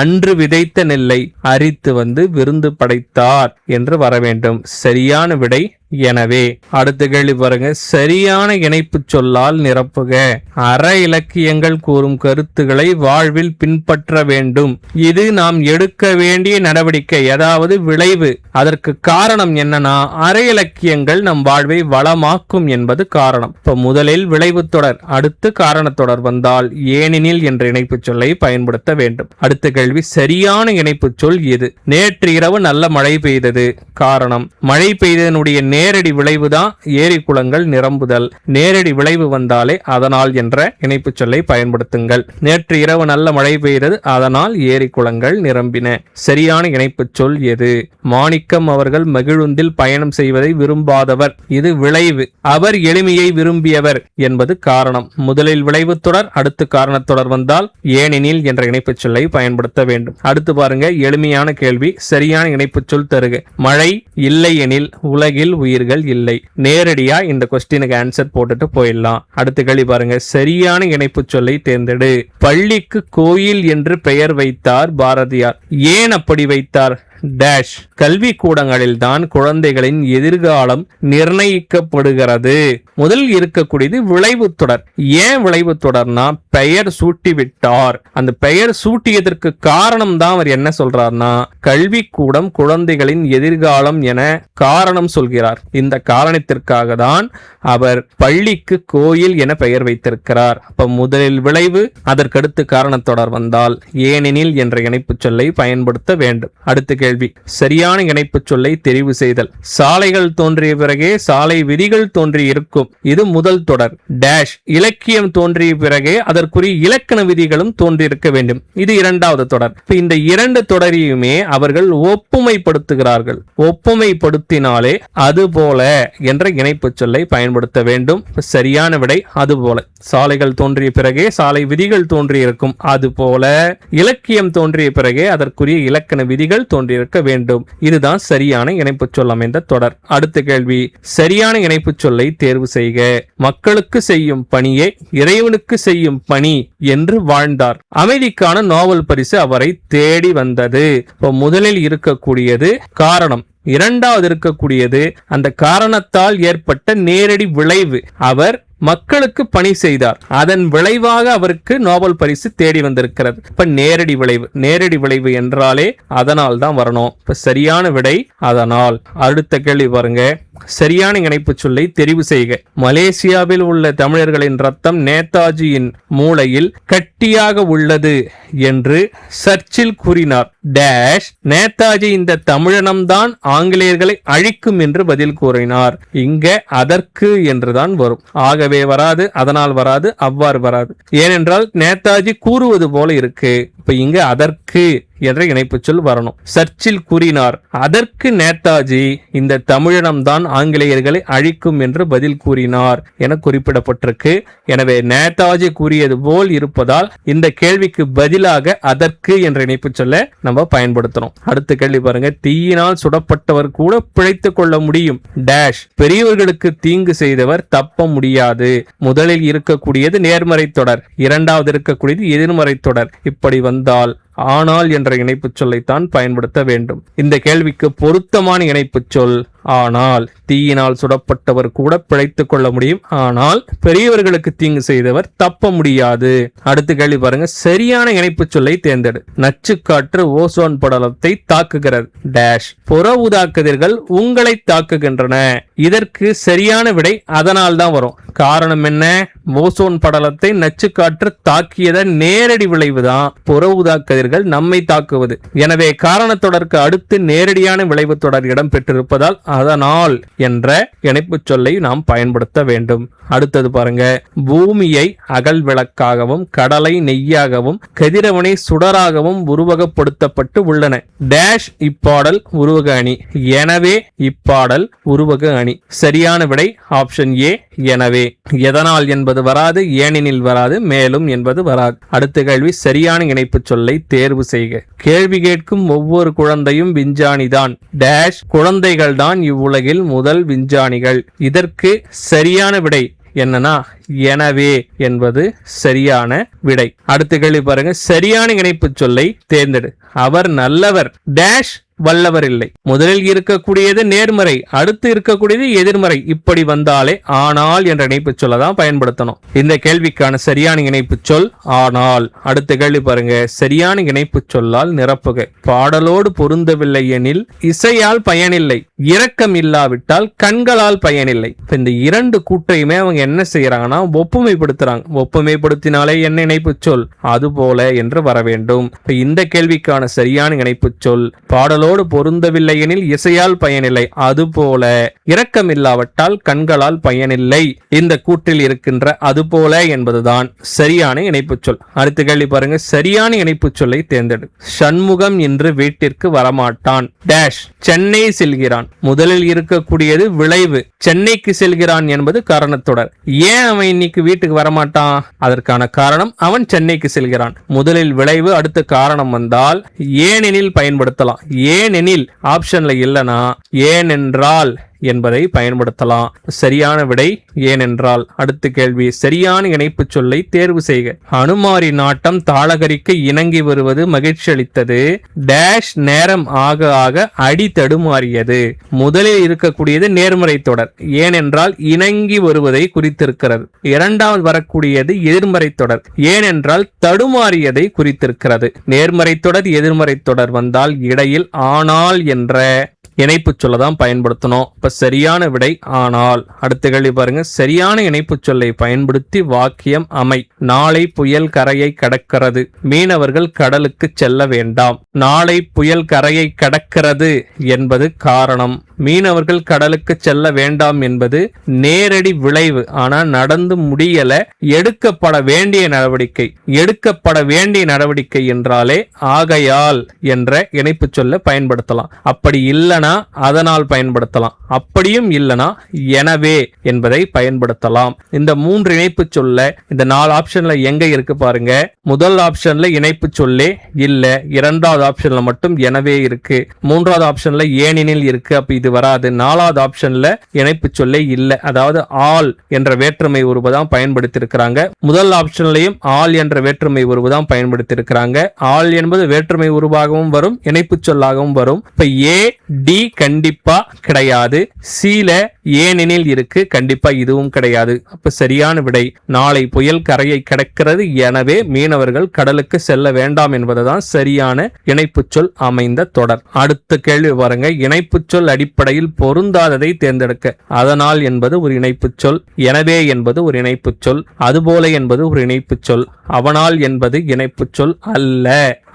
அன்று விதைத்த நெல்லை அரித்து வந்து விருந்து படைத்தார் என்று வர வேண்டும். சரியான விடை எனவே. அடுத்த கேள்வி பாருங்க. சரியான இணைப்பு சொல்லால் நிரப்புக. அற இலக்கியங்கள் கூறும் கருத்துக்களை வாழ்வில் பின்பற்ற வேண்டும். இது நாம் எடுக்க வேண்டிய நடவடிக்கை, அதாவது விளைவு. அதற்கு காரணம் என்னன்னா, அற இலக்கியங்கள் நம் வாழ்வை வளமாக்கும் என்பது காரணம். இப்ப முதலில் விளைவு தொடர், அடுத்து காரணத்தொடர் வந்தால் ஏனெனில் என்ற இணைப்பு சொல்லை பயன்படுத்த வேண்டும். அடுத்த கேள்வி. சரியான இணைப்பு சொல் எது? நேற்று இரவு நல்ல மழை பெய்தது. காரணம், மழை பெய்ததனுடைய நேரடி விளைவுதான் ஏரி குளங்கள் நிரம்புதல். நேரடி விளைவு வந்தாலே அதனால் என்ற இணைப்பு சொல்லை பயன்படுத்துங்கள். நேற்று இரவு நல்ல மழை பெய்தது, அதனால் ஏரி குளங்கள் நிரம்பின. சரியான இணைப்பு சொல் எது? மாணிக்கம் அவர்கள் மகிழுந்தில் பயணம் செய்வதை விரும்பாதவர். இது விளைவு. அவர் எளிமையை விரும்பியவர் என்பது காரணம். முதலில் விளைவு தொடர், அடுத்து காரணத்தொடர் வந்தால் ஏனெனில் என்ற இணைப்பு சொல்லை பயன்படுத்த வேண்டும். அடுத்து பாருங்க, எளிமையான கேள்வி. சரியான இணைப்பு சொல் தருக. மழை இல்லை எனில் உலகில் உயிர்கள் இல்லை. நேரடியா இந்த கொஸ்டினுக்கு ஆன்சர் போட்டுட்டு போயிடலாம். அடுத்த கேள்வி பாருங்க. சரியான இணைப்பு சொல்லை தேர்ந்தெடு. பள்ளிக்கு கோயில் என்று பெயர் வைத்தார் பாரதியார். ஏன் அப்படி வைத்தார்? டேஷ். கல்வி கூடங்களில் தான் குழந்தைகளின் எதிர்காலம் நிர்ணயிக்கப்படுகிறது. முதலில் இருக்கக்கூடியது விளைவு தொடர். ஏன் விளைவு தொடர்னா, பெயர் சூட்டி விட்டார். அந்த பெயர் சூட்டியதற்கு காரணம் தான் அவர் என்ன சொல்றார்னா, கல்வி கூடம் குழந்தைகளின் எதிர்காலம் என காரணம் சொல்கிறார். இந்த காரணத்திற்காக தான் அவர் பள்ளிக்கு கோயில் என பெயர் வைத்திருக்கிறார். அப்ப முதலில் விளைவு, அதற்கடுத்து காரணத்தொடர் வந்தால் ஏனெனில் என்ற இணைப்பு சொல்லை பயன்படுத்த வேண்டும். அடுத்த கேள்வி. சரியான இணைப்பு சொல்லை தெரிவு செய்தல். சாலைகள் தோன்றிய பிறகே சாலை விதிகள் தோன்றி இருக்கும். இது முதல் தொடர். டேஷ். இலக்கியம் தோன்றிய பிறகே அதற்குரிய இலக்கண விதிகளும் தோன்றியிருக்க வேண்டும். இது இரண்டாவது தொடர். இந்த இரண்டு தொடரையுமே அவர்கள் ஒப்புமைப்படுத்துகிறார்கள். ஒப்புமைப்படுத்தினாலே அதுபோல என்ற இணைப்பு சொல்லை பயன்படுத்த வேண்டும். சரியான விடை அதுபோல. சாலைகள் தோன்றிய பிறகே சாலை விதிகள் தோன்றியிருக்கும். அதுபோல இலக்கியம் தோன்றிய பிறகே அதற்குரிய இலக்கண விதிகள் தோன்றியிருக்க வேண்டும். இதுதான் சரியான இணைப்பு சொல் அமைந்த தொடர். அடுத்த கேள்வி. சரியான இணைப்பு சொல்லை தேர்வு செய்க. மக்களுக்கு செய்யும் பணியே இறைவனுக்கு செய்யும் பணி என்று வாழ்ந்தார். அமைதிக்கான நோபல் பரிசு அவரை தேடி வந்தது. முதலில் இருக்கக்கூடியது காரணம், இரண்டாவது இருக்கக்கூடியது அந்த காரணத்தால் ஏற்பட்ட நேரடி விளைவு. அவர் மக்களுக்கு பணி செய்தார், அதன் விளைவாக அவருக்கு நோபல் பரிசு தேடி வந்திருக்கிறது. இப்ப நேரடி விளைவு, நேரடி விளைவு என்றாலே அதனால் தான் வரணும். இப்ப சரியான விடை அதனால். அடுத்த கேள்வி பாருங்க. சரியான இணைப்பு சொல்லை தெரிவு செய்க. மலேசியாவில் உள்ள தமிழர்களின் ரத்தம் நேதாஜியின் மூளையில் கட்டியாக உள்ளது என்று சர்ச்சில் கூறினார். டேஷ். நேதாஜி இந்த தமிழனம்தான் ஆங்கிலேயர்களை அழிக்கும் என்று பதில் கூறினார். இங்க அதற்கு என்றுதான் வரும். ஆகவே வராது, அதனால் வராது, அவ்வாறு வராது. ஏனென்றால் நேதாஜி கூறுவது போல இருக்கு. இப்ப இங்க அதற்கு என்ற இணைப்பு சொல் வரணும். சர்ச்சில் கூறினார், அதற்கு நேதாஜி இந்த தமிழினம்தான் ஆங்கிலேயர்களை அழிக்கும் என்று பதில் கூறினார் என குறிப்பிடப்பட்டிருக்கு. எனவே நேதாஜி கூறியது போல் இருப்பதால் இந்த கேள்விக்கு பதிலாக அதற்கு என்ற இணைப்பு சொல்ல நம்ம பயன்படுத்தணும். அடுத்த கேள்வி பாருங்க. தீயினால் சுடப்பட்டவர் கூட பிழைத்துக் கொள்ள முடியும். டேஷ். பெரியவர்களுக்கு தீங்கு செய்தவர் தப்ப முடியாது. முதலில் இருக்கக்கூடியது நேர்மறை தொடர், இரண்டாவது இருக்கக்கூடியது எதிர்மறை தொடர். இப்படி வந்தால் ஆனால் என்ற இணைப்பு சொல்லைத்தான் பயன்படுத்த வேண்டும். இந்த கேள்விக்கு பொருத்தமான இணைப்பு சொல் ஆனால். தீயினால் சுடப்பட்டவர் கூட பிழைத்துக் கொள்ள முடியும், ஆனால் பெரியவர்களுக்கு தீங்கு செய்தவர் தப்ப முடியாது. அடுத்த கேள்வி பாருங்க. சரியான இணைப்பு சொல்லை தேர்ந்தெடு. நச்சுக்காற்று ஓசோன் படலத்தை தாக்குகிறது. டேஷ். புற ஊதா கதிர்கள் உங்களை தாக்குகின்றன. இதற்கு சரியான விடை அதனால் தான் வரும். காரணம் என்ன? ஓசோன் படலத்தை நச்சுக்காற்று தாக்கியதன் நேரடி விளைவுதான் புற ஊதா கதிர்கள் நம்மை தாக்குவது. எனவே காரணத்தொடருக்கு அடுத்து நேரடியான விளைவு தொடர் இடம் பெற்றிருப்பதால் அதனால் என்ற இணைப்பு சொல்லை நாம் பயன்படுத்த வேண்டும். அடுத்தது பாருங்க. பூமியை அகல் விளக்காகவும் கடலை நெய்யாகவும் கதிரவனை சுடராகவும் உருவகப்படுத்தப்பட்டு உள்ளன. டேஷ். இப்பாடல் உருவக அணி. எனவே இப்பாடல் உருவக அணி. சரியான விடை ஆப்ஷன் ஏ எனவே. எதனால் என்பது வராது, ஏனெனில் வராது, மேலும் என்பது வராது. அடுத்த கேள்வி. சரியான இணைப்பு சொல்லை தேர்வு செய்க. கேள்வி கேட்கும் ஒவ்வொரு குழந்தையும் விஞ்ஞானிதான். டேஷ். குழந்தைகள் தான் இவ்வுலகில் முதல் விஞ்ஞானிகள். இதற்கு சரியான விடை என்னன்னா எனவே என்பது சரியான விடை. அடுத்த கேள்வி பாருங்க, சரியான இணைப்பு சொல்லை தேர்ந்தெடு. அவர் நல்லவர் டேஷ் வல்லவர் இல்லை. முதலில் இருக்கக்கூடியது நேர்மறை, அடுத்து இருக்கக்கூடியது எதிர்மறை. இப்படி வந்தாலே ஆனால் என்ற இணைப்பு சொல்ல தான் பயன்படுத்தணும். இந்த கேள்விக்கான சரியான இணைப்பு சொல் ஆனால். அடுத்த கேள்வி பாருங்க, சரியான இணைப்பு சொல்லால் நிரப்புக. பாடலோடு பொருந்தவில்லை எனில் இசையால் பயனில்லை, இரக்கம் இல்லாவிட்டால் கண்களால் பயனில்லை. இந்த இரண்டு கூற்றையுமே அவங்க என்ன செய்யறாங்கன்னா ஒப்புமைப்படுத்துறாங்க. ஒப்புமைப்படுத்தினாலே என்ன இணைப்பு சொல்? அதுபோல என்று வர வேண்டும். இந்த கேள்விக்கான சரியான இணைப்பு சொல் பாடலோடு பொருந்தவில்லை எனில் இசையால் பயனில்லை, அதுபோல இரக்கம் இல்லாவிட்டால் கண்களால் பயனில்லை. இந்த கூற்றில் இருக்கின்ற அதுபோல என்பதுதான் சரியான இணைப்பு சொல். அடுத்த கேள்வி பாருங்க, சரியான இணைப்பு சொல்லை தேர்ந்தெடு. சண்முகம் இன்று வீட்டிற்கு வரமாட்டான் டேஷ் சென்னை செல்கிறான். முதலில் இருக்கக்கூடியது விளைவு, சென்னைக்கு செல்கிறான் என்பது காரணத்தொடர். ஏன் அவன் இன்னைக்கு வீட்டுக்கு வரமாட்டான்? அதற்கான காரணம் அவன் சென்னைக்கு செல்கிறான். முதலில் விளைவு, அடுத்த காரணம் வந்தால் ஏனெனில் பயன்படுத்தலாம். ஏனெனில் ஆப்ஷன்ல இல்லனா ஏனென்றால் என்பதை பயன்படுத்தலாம். சரியான விடை ஏனென்றால். அடுத்த கேள்வி, சரியான இணைப்பு சொல்லை தேர்வு செய்க. அனுமாரி நாட்டம் தாளகரிக்கு இணங்கி வருவது மகிழ்ச்சி அளித்தது டேஷ் நேரம் ஆக ஆக அடி தடுமாறியது. முதலில் இருக்கக்கூடியது நேர்மறை தொடர், ஏனென்றால் இணங்கி வருவதை குறித்திருக்கிறது. இரண்டாவது வரக்கூடியது எதிர்மறை தொடர், ஏனென்றால் தடுமாறியதை குறித்திருக்கிறது. நேர்மறை தொடர் எதிர்மறை தொடர் வந்தால் இடையில் ஆனால் என்ற இணைப்பு சொல்லதான் பயன்படுத்தணும். இப்ப சரியான விடை ஆனால். அடுத்த கேள்வி பாருங்க, சரியான இணைப்பு சொல்லை பயன்படுத்தி வாக்கியம் அமை. நாளை புயல் கரையை கடக்கிறது, மீனவர்கள் கடலுக்கு செல்ல வேண்டாம். நாளை புயல் கரையை கடக்கிறது என்பது காரணம், மீனவர்கள் கடலுக்கு செல்ல வேண்டாம் என்பது நேரடி விளைவு. ஆனா நடந்து முடியல, எடுக்கப்பட வேண்டிய நடவடிக்கை. எடுக்கப்பட வேண்டிய நடவடிக்கை என்றாலே ஆகையால் என்ற இணைப்பு சொல்ல பயன்படுத்தலாம். அப்படி இல்லனா அதனால் பயன்படுத்தலாம். அப்படியும் இல்லனா எனவே என்பதை பயன்படுத்தலாம். இந்த மூன்று இணைப்பு சொல்ல இந்த 4 ஆப்ஷன்ல எங்க இருக்கு பாருங்க. முதல் ஆப்ஷன்ல இணைப்பு சொல்லே இல்ல, இரண்டாவது ஆப்ஷன்ல மட்டும் எனவே இருக்கு, மூன்றாவது ஆப்ஷன்ல ஏனெனில் இருக்கு, அப்ப இது வராது. நாலாவது ஆப்ஷன்ல இணைப்பு சொல்லே இல்ல, அதாவது ஆல் என்ற வேற்றுமை உருவு தான் பயன்படுத்தி இருக்கிறாங்க. முதல் ஆப்ஷன்லயும் ஆல் என்ற வேற்றுமை உருவு தான் பயன்படுத்தி இருக்கிறாங்க. ஆல் என்பது வேற்றுமை உருவாகவும் வரும், இணைப்பு சொல்லாகவும் வரும். இப்ப ஏ டி கண்டிப்பா கிடையாது, சீல ஏனெனில் இருக்கு, கண்டிப்பா இதுவும் கிடையாது. அப்ப சரியான விடை நாளை புயல் கரையை கடக்கிறது, எனவே மீனவர்கள் கடலுக்கு செல்ல வேண்டாம் என்பதுதான் சரியான இணைப்பு சொல் அமைந்த தொடர். அடுத்த கேள்வி பாருங்க, இணைப்பு சொல் அடிப்படையில் பொருந்தாததை தேர்ந்தெடுக்க. அதனால் என்பது ஒரு இணைப்பு சொல், எனவே என்பது ஒரு இணைப்பு சொல், அதுபோல என்பது ஒரு இணைப்பு சொல், அவனால் என்பது இணைப்பு சொல் அல்ல.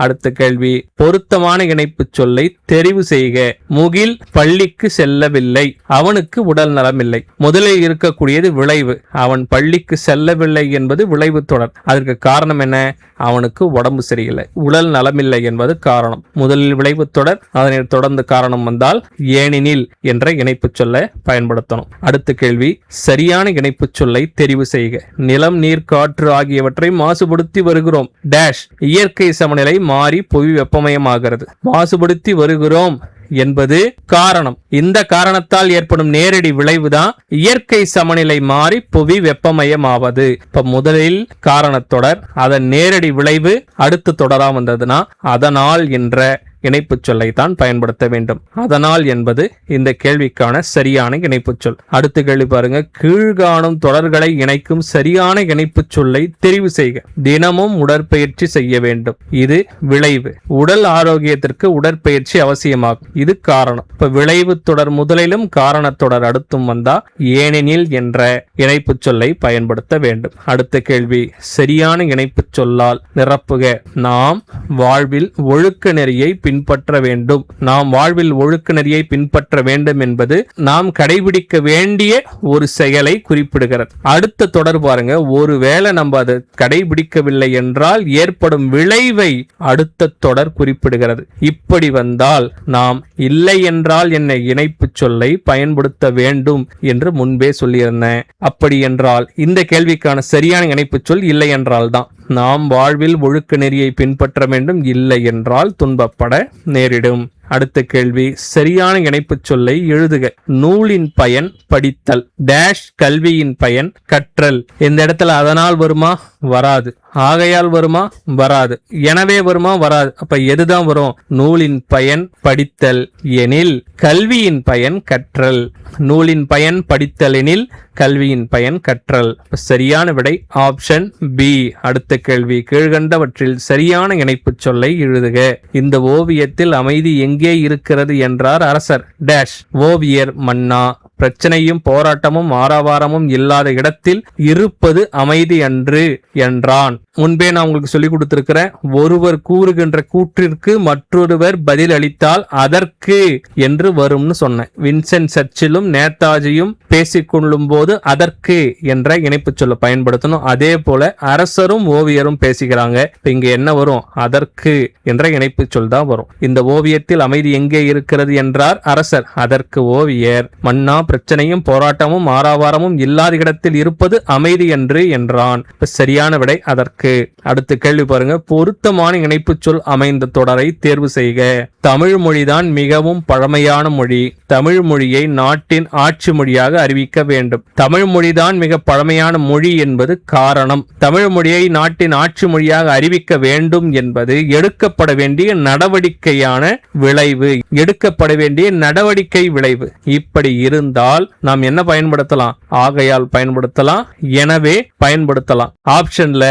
அடுத்த கேள்வி, பொருத்தமான இணைப்பு சொல்லை தெரிவு செய்க. முகில் பள்ளிக்கு செல்லவில்லை, அவனுக்கு உடல் நலமில்லை. முதலில் இருக்கக்கூடியது விளைவு, அவன் பள்ளிக்கு செல்லவில்லை என்பது விளைவு தொடர். அதற்கு காரணம் என்ன? அவனுக்கு உடம்பு சரியில்லை, உடல் நலமில்லை என்பது காரணம். முதலில் விளைவு தொடர், அதனை தொடர்ந்து காரணம் வந்தால் ஏனெனில் என்ற இணைப்பு சொல்ல பயன்படுத்தணும். அடுத்த கேள்வி, சரியான இணைப்பு சொல்லை தெரிவு செய்க. நிலம் நீர் காற்று ஆகியவற்றை மாசுபடுத்தி வருகிறோம் டேஷ் இயற்கை சமநிலை மாறி புவி வெப்பமயமாகிறது. மாசுபடுத்தி வருகிறோம் என்பது காரணம். இந்த காரணத்தால் ஏற்படும் நேரடி விளைவுதான் இயற்கை சமநிலை மாறி புவி வெப்பமயமாவது. இப்ப முதலில் காரணத்தொடர், அதன் நேரடி விளைவு அடுத்த தொடரா வந்ததுன்னா அதனால் என்ற இணைப்பு சொல்லை தான் பயன்படுத்த வேண்டும். அதனால் என்பது இந்த கேள்விக்கான சரியான இணைப்பு சொல். அடுத்த கேள்வி பாருங்க, கீழ்காணும் தொடர்களை இணைக்கும் சரியான இணைப்பு சொல்லை தெரிவு செய்க. தினமும் உடற்பயிற்சி செய்ய வேண்டும், இது விளைவு. உடல் ஆரோக்கியத்திற்கு உடற்பயிற்சி அவசியமாகும், இது காரணம். இப்ப விளைவு தொடர் முதலிலும் காரணத்தொடர் அடுத்தும் வந்தா ஏனெனில் என்ற இணைப்பு சொல்லை பயன்படுத்த வேண்டும். அடுத்த கேள்வி, சரியான இணைப்பு சொல்லால் நிரப்புக. நாம் வாழ்வில் ஒழுக்க நெறியை பின்பற்ற வேண்டும். நாம் வாழ்வில் ஒழுக்க நெறியை பின்பற்ற வேண்டும் என்பது நாம் கடைபிடிக்க வேண்டிய ஒரு செயலை குறிப்பிடுகிறது. அடுத்த தொடர் பாருங்க, ஒருவேளை நம்ம அதை கடைபிடிக்கவில்லை என்றால் ஏற்படும் விளைவை அடுத்த தொடர் குறிப்பிடுகிறது. இப்படி வந்தால் நாம் இல்லை என்றால் என்ன இணைப்பு சொல்லை பயன்படுத்த வேண்டும் என்று முன்பே சொல்லியிருந்தேன். அப்படி என்றால் இந்த கேள்விக்கான சரியான இணைப்பு சொல் இல்லை என்றால் தான். நாம் வாழ்வில் ஒழுக்க நெறியை பின்பற்ற வேண்டும், இல்லை என்றால் துன்பப்பட நேரிடும். அடுத்த கேள்வி, சரியான இணைப்புச் சொல்லை எழுதுக. நூலின் பயன் படித்தல், டேஷ் கல்வியின் பயன் கற்றல். இந்த இடத்துல அதனால் வருமா? வராது. ஆகையால் வருமா? வராது. எனவே வருமா? வராது. அப்ப எதுதான் வரும்? நூலின் பயன் படித்தல் எனில் கல்வியின் பயன் கற்றல். நூலின் பயன் படித்தல் எனில் கல்வியின் பயன் கற்றல். சரியான விடை ஆப்ஷன் பி. அடுத்த கேள்வி, கீழ்கண்டவற்றில் சரியான இணைப்புச் சொல்லை எழுதுக. இந்த ஓவியத்தில் அமைதி எங்கே இருக்கிறது என்றார் அரசர். டேஷ். ஓவியர் மன்னா. பிரச்சனையும் போராட்டமும் ஆரவாரமும் இல்லாத இடத்தில் இருப்பது அமைதி அன்று என்றான். முன்பே நான் உங்களுக்கு சொல்லிக் கொடுத்திருக்கிறேன், ஒருவர் கூறுகின்ற கூற்றிற்கு மற்றொருவர் பதில் அளித்தால் அதற்கு என்று வரும்னு சொன்னேன். வின்சென்ட் சர்ச்சிலும் நேதாஜியும் பேசிக்கொள்ளும் போது அதற்கு என்ற இணைப்பு சொல்ல பயன்படுத்தணும். அதே போல அரசரும் ஓவியரும் பேசுகிறாங்க, இங்க என்ன வரும்? அதற்கு என்ற இணைப்பு சொல் தான் வரும். இந்த ஓவியத்தில் அமைதி எங்கே இருக்கிறது என்றார் அரசர். அதற்கு ஓவியர் மன்னா, பிரச்சனையும் போராட்டமும் ஆரவாரமும் இல்லாத இடத்தில் இருப்பது அமைதி என்று என்றான். சரியான விடை அதற்கு. அடுத்த கேள்வி பாருங்க, பொருத்தமான இணைப்புச் சொல் அமைந்த தொடரை தேர்வு செய்க. தமிழ் மொழிதான் மிகவும் பழமையான மொழி. தமிழ் மொழியை நாட்டின் ஆட்சி மொழியாக அறிவிக்க வேண்டும். தமிழ் மொழிதான் மிக பழமையான மொழி என்பது காரணம். தமிழ் மொழியை நாட்டின் ஆட்சி மொழியாக அறிவிக்க வேண்டும் என்பது எடுக்கப்பட வேண்டிய நடவடிக்கையான விளைவு. எடுக்கப்பட வேண்டிய நடவடிக்கை விளைவு. இப்படி இருந்தால் நாம் என்ன பயன்படுத்தலாம்? ஆகையால் பயன்படுத்தலாம், எனவே பயன்படுத்தலாம். ஆப்ஷன்ல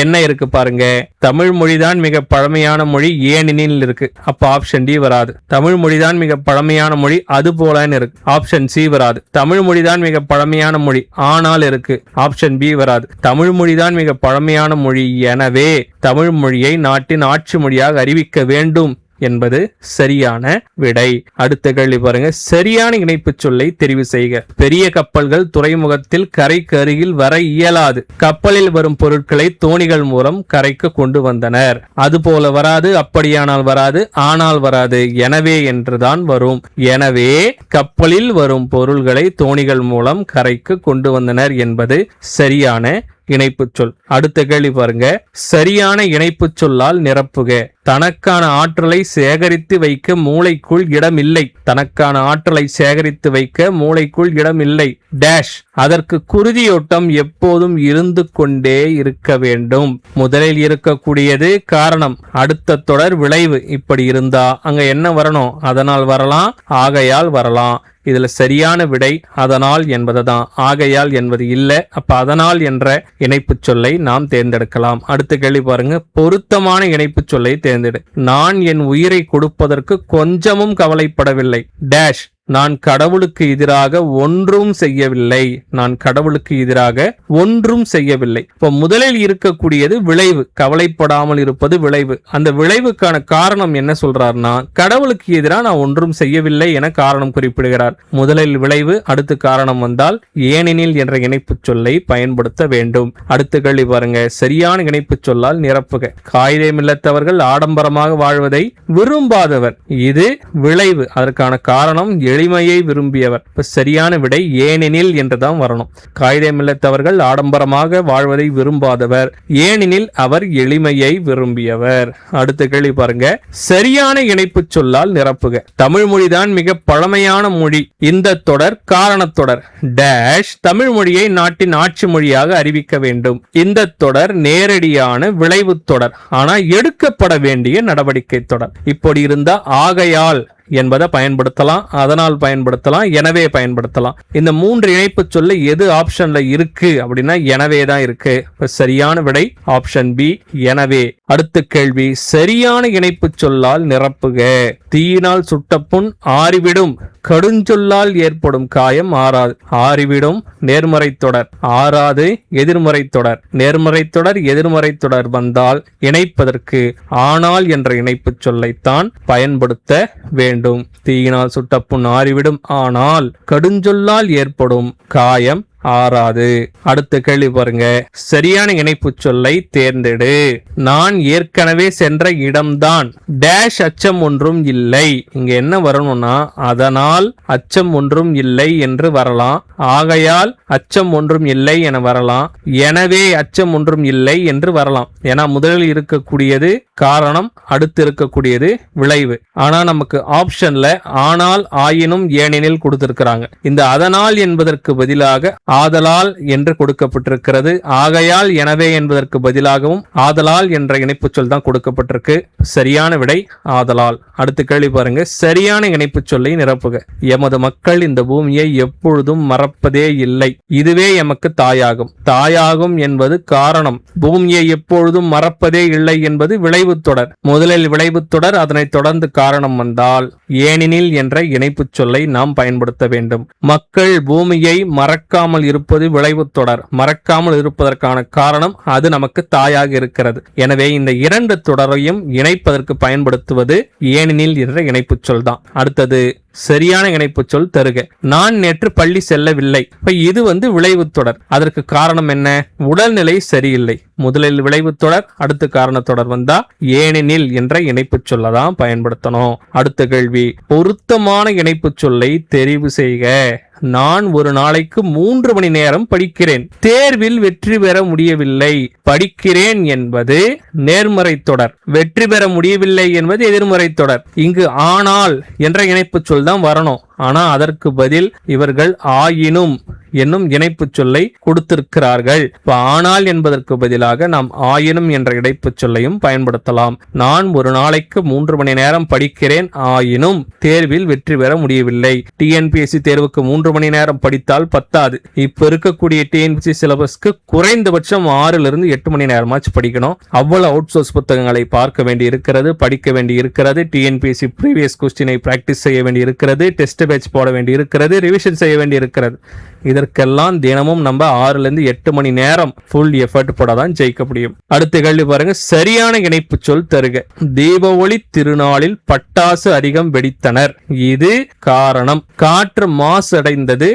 என்ன இருக்கு பாருங்க. தமிழ் மொழிதான் மிக பழமையான மொழி ஏனெனில் இருக்கு. அப்ப ஆப்ஷன் டி வராது. தமிழ் மொழிதான் மிக பழமையான மொழி அது போலன்னு இருக்கு. ஆப்ஷன் சி வராது. தமிழ் மொழிதான் மிக பழமையான மொழி ஆனால் இருக்கு. ஆப்ஷன் பி வராது. தமிழ் மொழிதான் மிக பழமையான மொழி, எனவே தமிழ் மொழியை நாட்டின் ஆட்சி மொழியாக அறிவிக்க வேண்டும் என்பது சரியான விடை. அடுத்த கேள்வி பாருங்க, சரியான இணைப்புச் சொல்லை தெரிவு செய்க. பெரிய கப்பல்கள் துறைமுகத்தில் கரைக்கு அருகில் வர இயலாது. கப்பலில் வரும் பொருட்களை தோணிகள் மூலம் கரைக்கு கொண்டு வந்தனர். அதுபோல வராது, அப்படியானால் வராது, ஆனால் வராது, எனவே என்றுதான் வரும். எனவே கப்பலில் வரும் பொருள்களை தோணிகள் மூலம் கரைக்கு கொண்டு வந்தனர் என்பது சரியான இணைப்புச் சொல். அடுத்த கேள்வி பாருங்க, சரியான இணைப்புச் சொல்லால் நிரப்புக. தனக்கான ஆற்றலை சேகரித்து வைக்க மூளைக்குள் இடம் இல்லை. தனக்கான ஆற்றலை சேகரித்து வைக்க மூளைக்குள் இடம் இல்லை. டேஷ். அதற்கு குருதியோட்டம் எப்போதும் இருந்து கொண்டே இருக்க வேண்டும். முதலில் இருக்கக்கூடியது காரணம், அடுத்த தொடர் விளைவு. இப்படி இருந்தா அங்க என்ன வரணும்? அதனால் வரலாம், ஆகையால் வரலாம். இதுல சரியான விடை அதனால் என்பதுதான். ஆகையால் என்பது இல்லை. அப்ப அதனால் என்ற இணைப்புச் சொல்லை நாம் தேர்ந்தெடுக்கலாம். அடுத்த கேள்வி பாருங்க, பொருத்தமான இணைப்புச் சொல்லை தேர்ந்தெடு. நான் என் உயிரை கொடுப்பதற்கு கொஞ்சமும் கவலைப்படவில்லை. டேஷ். நான் கடவுளுக்கு எதிராக ஒன்றும் செய்யவில்லை. நான் கடவுளுக்கு எதிராக ஒன்றும் செய்யவில்லை. இப்போ முதலில் இருக்கக்கூடியது விளைவு. கவலைப்படாமல் இருப்பது விளைவு. அந்த விளைவுக்கான காரணம் என்ன சொல்றாருன்னா, கடவுளுக்கு எதிராக நான் ஒன்றும் செய்யவில்லை என காரணம் குறிப்பிடுகிறார். முதலில் விளைவு, அடுத்து காரணம் வந்தால் ஏனெனில் என்ற இணைப்புச் சொல்லை பயன்படுத்த வேண்டும். அடுத்த கேள்வி பாருங்க, சரியான இணைப்புச் சொல்லால் நிரப்புக. காயிதமில்லத்தவர்கள் ஆடம்பரமாக வாழ்வதை விரும்பாதவர். இது விளைவு. அதற்கான காரணம் எளிமையை விரும்பியவர். சரியான விடை ஏனெனில் என்றுதான் வரணும். காயிதமில்லத்தவர்கள் ஆடம்பரமாக வாழ்வதை விரும்பாதவர், ஏனெனில் அவர் எளிமையை விரும்பியவர். அடுத்த கேள்வி பாருங்க, சரியான இணைப்புச் சொல்லால் நிரப்புக. தமிழ் மொழிதான் மிக பழமையான மொழி. இந்த தொடர் காரணத்தொடர். டேஷ். தமிழ் மொழியை நாட்டின் ஆட்சி மொழியாக அறிவிக்க வேண்டும். இந்த தொடர் நேரடியான விளைவு தொடர், ஆனா எடுக்கப்பட வேண்டிய நடவடிக்கை தொடர். இப்படி இருந்தா ஆகையால் என்பதை பயன்படுத்தலாம், அதனால் பயன்படுத்தலாம், எனவே பயன்படுத்தலாம். இந்த மூன்று இணைப்பு சொல்ல எது ஆப்ஷன்ல இருக்கு அப்படின்னா எனவே தான் இருக்கு. சரியான விடை ஆப்ஷன் பி, எனவே. அடுத்த கேள்வி, சரியான இணைப்பு சொல்லால் நிரப்புக. தீயினால் சுட்ட புண் ஆறிவிடும். கடுஞ்சொல்லால் ஏற்படும் காயம் ஆறாது. ஆறிவிடும் நேர்மறை தொடர், ஆறாது எதிர்மறை தொடர். நேர்மறை தொடர் எதிர்மறை தொடர் வந்தால் இணைப்பதற்கு ஆனால் என்ற இணைப்பு சொல்லைத்தான் பயன்படுத்த வேண்டும். தீயினால் சுட்ட புண் ஆறிவிடும், ஆனால் கடுஞ்சொல்லால் ஏற்படும் காயம் ஆறாது. அடுத்த கேள்வி பாருங்க. சரியான இணைப்பு சொல்லை தேர்ந்தெடு. நான் ஏற்கனவே சென்ற இடம்தான் டேஷ் அச்சம் ஒன்றும் இல்லை. இங்க என்ன வரணும்னா அதனால் அச்சம் ஒன்றும் இல்லை என்று வரலாம், ஆகையால் அச்சம் ஒன்றும் இல்லை என வரலாம், எனவே அச்சம் ஒன்றும் இல்லை என்று வரலாம். ஏன்னா முதலில் இருக்கக்கூடியது காரணம், அடுத்து இருக்கக்கூடியது விளைவு. ஆனா நமக்கு ஆப்ஷன்ல ஆனால் ஆயினும் ஏனெனில் கொடுத்திருக்கிறாங்க. இந்த அதனால் என்பதற்கு பதிலாக ஆதலால் என்று கொடுக்கப்பட்டிருக்கிறது. ஆகையால் எனவே என்பதற்கு பதிலாகவும் ஆதலால் என்ற இணைப்பு சொல் தான் கொடுக்கப்பட்டிருக்கு. சரியான விடை ஆதலால். அடுத்த கேள்வி பாருங்க. சரியான இணைப்பு சொல்லை நிரப்புக. எமது மக்கள் இந்த பூமியை எப்பொழுதும் மறப்பதே இல்லை, இதுவே எமக்கு தாயாகும். தாயாகும் என்பது காரணம், பூமியை எப்பொழுதும் மறப்பதே இல்லை என்பது விளைவு தொடர். முதலில் விளைவு தொடர், அதனைத் தொடர்ந்து காரணம் வந்தால் ஏனெனில் என்ற இணைப்பு சொல்லை நாம் பயன்படுத்த வேண்டும். மக்கள் பூமியை மறக்காமல் இருப்பது விளைவு தொடர், மறக்காமல் இருப்பதற்கான காரணம் அது நமக்கு தாயாக இருக்கிறது. எனவே இந்த இரண்டு தொடரையும் இணைப்பதற்கு பயன்படுத்துவது ஏனெனில் என்ற இணைப்பு சொல் தான். அடுத்தது சரியான இணைப்பு சொல் தருக. நான் நேற்று பள்ளி செல்லவில்லை. இது விளைவு தொடர். அதற்கு காரணம் என்ன? உடல்நிலை சரியில்லை. முதலில் விளைவு தொடர், அடுத்து காரண தொடர் வந்தா ஏனெனில் என்ற இணைப்பு சொல்ல தான் பயன்படுத்தணும். அடுத்த கேள்வி. பொருத்தமான இணைப்பு சொல்லை தெரிவு செய்க. நான் ஒரு நாளைக்கு 3 மணி நேரம் படிக்கிறேன், தேர்வில் வெற்றி பெற முடியவில்லை. படிக்கிறேன் என்பது நேர்மறை தொடர், வெற்றி பெற முடியவில்லை என்பது எதிர்மறை தொடர். இங்கு ஆனால் என்ற இணைப்பு சொல் தான் வரணும். ஆனா அதற்கு பதில் இவர்கள் ஆயினும் என்னும் இணைப்பு சொல்லை கொடுத்திருக்கிறார்கள். ஆனால் என்பதற்கு பதிலாக நாம் ஆயினும் என்ற இணைப்பு சொல்லையும் பயன்படுத்தலாம். நான் ஒரு நாளைக்கு 3 மணி நேரம் படிக்கிறேன், ஆயினும் தேர்வில் வெற்றி பெற முடியவில்லை. டிஎன்பிஎஸ்சி தேர்வுக்கு 3 மணி நேரம் படித்தால் பத்தாது. இப்ப இருக்கக்கூடிய டிஎன்பிஎஸ்சி சிலபஸ்க்கு குறைந்தபட்சம் 6 to 8 மணி நேரமாச்சு படிக்கணும். அவ்வளவு அவுட் சோர்ஸ் புத்தகங்களை பார்க்க வேண்டி இருக்கிறது, படிக்க வேண்டி இருக்கிறது. டிஎன்பிஎஸ்சி ப்ரீவியஸ் கொஸ்டினை பிராக்டிஸ் செய்ய வேண்டி இருக்கிறது, டெஸ்ட் பேட்ச் போட வேண்டி இருக்கிறது, ரிவிஷன் செய்ய வேண்டி இருக்கிறது. இதற்கெல்லாம் தினமும் நம்ம 6 to 8 மணி நேரம் ஃபுல் எஃபர்ட் போடாதான் ஜெயிக்க முடியும். அடுத்த கேள்வி பாருங்க. சரியான இணைப்பு சொல் தருக. தீபாவளி திருநாளில் பட்டாசு அதிகம் வெடித்தனர், இது காரணம். காற்று மாசு அடைந்தது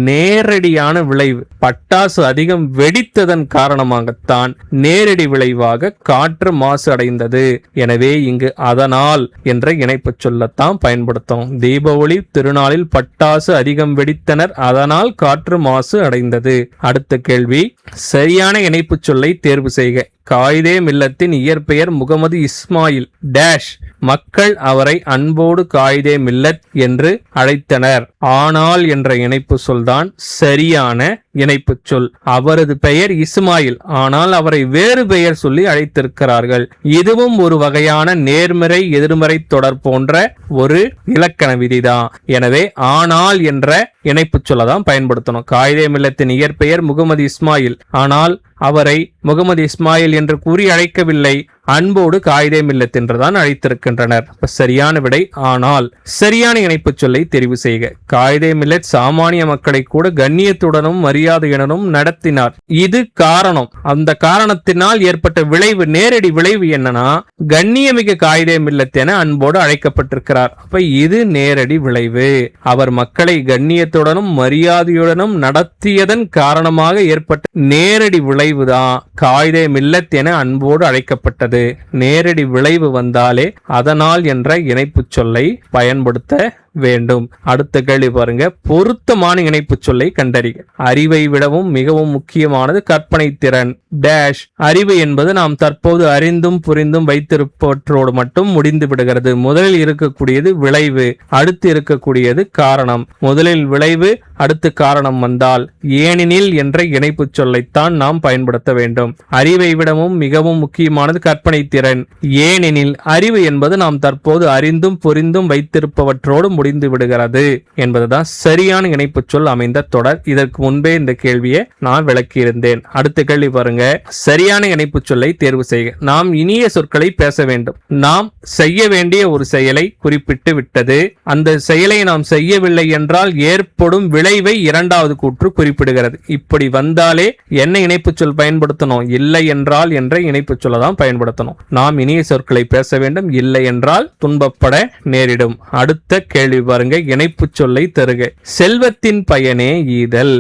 நேரடியான விளைவு. பட்டாசு அதிகம் வெடித்ததன் காரணமாகத்தான் நேரடி விளைவாக காற்று மாசு அடைந்தது. எனவே இங்கு அதனால் என்ற இணைப்பு சொல்லத்தான் பயன்படுத்தும். தீபாவளி திருநாளில் பட்டாசு அதிகம் வெடித்தனர், அதனால் காற்று மாசு அடைந்தது. அடுத்த கேள்வி. சரியான இணைப்பு சொல்லை தேர்வு செய்க. காயிதே மில்லத்தின் இயற்பெயர் முகமது இஸ்மாயில் டேஷ். மக்கள் அவரை அன்போடு காயிதே மில்லத் என்று அழைத்தனர். ஆனால் என்ற இணைப்பு சொல்தான் சரியான இணைப்பு சொல். அவரது பெயர் இஸ்மாயில், ஆனால் அவரை வேறு பெயர் சொல்லி அழைத்திருக்கிறார்கள். இதுவும் ஒரு வகையான நேர்மறை எதிர்மறை தொடர் போன்ற ஒரு இலக்கண விதிதான். எனவே ஆனால் என்ற இணைப்பு சொல்லதான் பயன்படுத்தணும். காயிதே மில்லத்தின் இயற்பெயர் முகமது இஸ்மாயில், ஆனால் அவரை முகமது இஸ்மாயில் என்று கூறி அழைக்கவில்லை, அன்போடு காயிதே மில்லத் என்றுதான் அழைத்திருக்கின்றனர். சரியான விடை ஆனால். சரியான இணைப்பு சொல்லை தெரிவு செய்க. காயிதே மில்லத் சாமானிய மக்களை கூட கண்ணியத்துடனும் மரியாதையுடனும் நடத்தினார், இது காரணம். அந்த காரணத்தினால் ஏற்பட்ட விளைவு, நேரடி விளைவு என்னன்னா கண்ணியமிகு காயிதே மில்லத் என அன்போடு அழைக்கப்பட்டிருக்கிறார். அப்ப இது நேரடி விளைவு. அவர் மக்களை கண்ணியத்துடனும் மரியாதையுடனும் நடத்தியதன் காரணமாக ஏற்பட்ட நேரடி விளைவுதான் காயிதே மில்லத் என அன்போடு அழைக்கப்பட்டது. நேரடி விளைவு வந்தாலே அதனால் என்ற இணைப்பு சொல்லை பயன்படுத்த வேண்டும். அடுத்த கேள்வி பாருங்க. பொருத்தமான இணைப்பு சொல்லை கண்டறிக. அறிவை விடவும் மிகவும் முக்கியமானது கற்பனை திறன் டேஷ். அறிவு என்பது நாம் தற்போது அறிந்தும் புரிந்தும் வைத்திருப்பவற்றோடு மட்டும் முடிந்து விடுகிறது. முதலில் இருக்கக்கூடியது விளைவு, அடுத்து இருக்கக்கூடியது காரணம். முதலில் விளைவு, அடுத்து காரணம் வந்தால் ஏனெனில் என்ற இணைப்பு சொல்லைத்தான் நாம் பயன்படுத்த வேண்டும். அறிவை விடவும் மிகவும் முக்கியமானது கற்பனை திறன். ஏனெனில் அறிவு என்பது நாம் தற்போது அறிந்தும் புரிந்தும் வைத்திருப்பவற்றோடு முடிந்து விடுகிறது என்பதுதான் சரியான இணைப்பு சொல் அமைந்த தொடர். இதற்கு முன்பே இந்த கேள்வியை நான் விளக்கியிருந்தேன். அடுத்த கேள்வி பாருங்க. சரியான இணைப்பு சொல்லை தேர்வு செய்க. நாம் இனிய சொற்களை பேச வேண்டும். நாம் செய்ய வேண்டிய ஒரு செயலை குறிப்பிட்டு விட்டது. அந்த செயலை நாம் செய்யவில்லை என்றால் ஏற்படும் விளைவை இரண்டாவது கூற்று குறிப்பிடுகிறது. இப்படி வந்தாலே என்ன இணைப்பு சொல் பயன்படுத்தணும்? இல்லை என்றால் என்ற இணைப்பு சொல்ல தான் பயன்படுத்தணும். நாம் இனிய சொற்களை பேச வேண்டும், இல்லை என்றால் துன்பப்பட நேரிடும். அடுத்த கேள்வி கேள்வி பாருங்க, இணைப்பு சொல்லை தருக. செல்வத்தின் பயனே ஈதல்.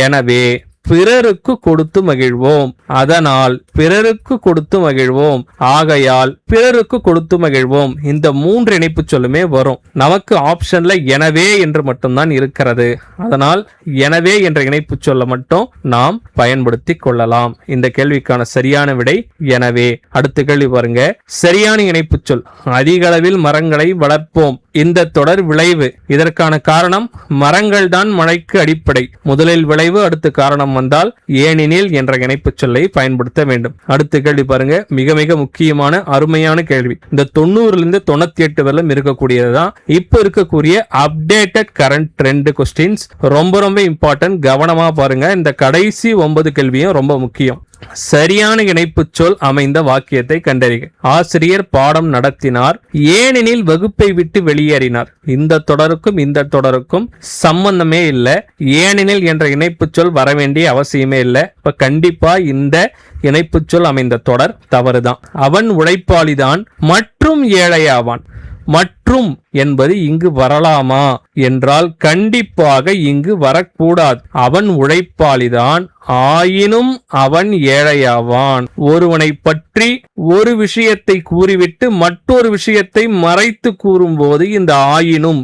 எனவே பிறருக்கு கொடுத்து மகிழ்வோம், அதனால் பிறருக்கு கொடுத்து மகிழ்வோம், ஆகையால் பிறருக்கு கொடுத்து மகிழ்வோம். இந்த 3 இணைப்பு சொல்லுமே வரும். நமக்கு ஆப்ஷன்ல எனவே என்று மட்டும்தான் இருக்கிறது. அதனால் எனவே என்ற இணைப்பு சொல்ல மட்டும் நாம் பயன்படுத்தி கொள்ளலாம். இந்த கேள்விக்கான சரியான விடை எனவே. அடுத்த கேள்வி பாருங்க, சரியான இணைப்பு சொல். அதிக அளவில் மரங்களை வளர்ப்போம். இந்த தொடர் விளைவு. இதற்கான காரணம் மரங்கள் தான் மழைக்கு அடிப்படை. முதலில் விளைவு, அடுத்து காரணம் வந்தால் ஏனெனில் என்ற இணைப்பு சொல்லை பயன்படுத்த வேண்டும். அடுத்த கேள்வி பாருங்க, மிக மிக முக்கியமான அருமையான கேள்வி. இந்த 90லிருந்து 98 வரலும் இருக்கக்கூடியதுதான் இப்ப இருக்கக்கூடிய அப்டேட்டட் கரண்ட் ட்ரெண்ட் கொஸ்டின்ஸ். ரொம்ப ரொம்ப இம்பார்ட்டன்ட், கவனமா பாருங்க. இந்த கடைசி 9 கேள்வியும் ரொம்ப முக்கியம். சரியான இணைப்பு சொல் அமைந்த வாக்கியத்தை கண்டறிக. ஆசிரியர் பாடம் நடத்தினார், ஏனெனில் வகுப்பை விட்டு வெளியேறினார். இந்த தொடருக்கும் இந்த தொடருக்கும் சம்பந்தமே இல்லை. ஏனெனில் என்ற இணைப்பு சொல் வர வேண்டிய அவசியமே இல்லை. இப்ப கண்டிப்பா இந்த இணைப்பு சொல் அமைந்த தொடர் தவறுதான். அவன் உழைப்பாளிதான் மற்றும் ஏழையாவான். மற்றும் என்பது இங்கு வரலாமா என்றால் கண்டிப்பாக இங்கு வரக்கூடாது. அவன் உழைப்பாளிதான், ஆயினும் அவன் ஏழையாவான். ஒருவனை பற்றி ஒரு விஷயத்தை கூறிவிட்டு மற்றொரு விஷயத்தை மறைத்து கூறும்போது இந்த ஆயினும்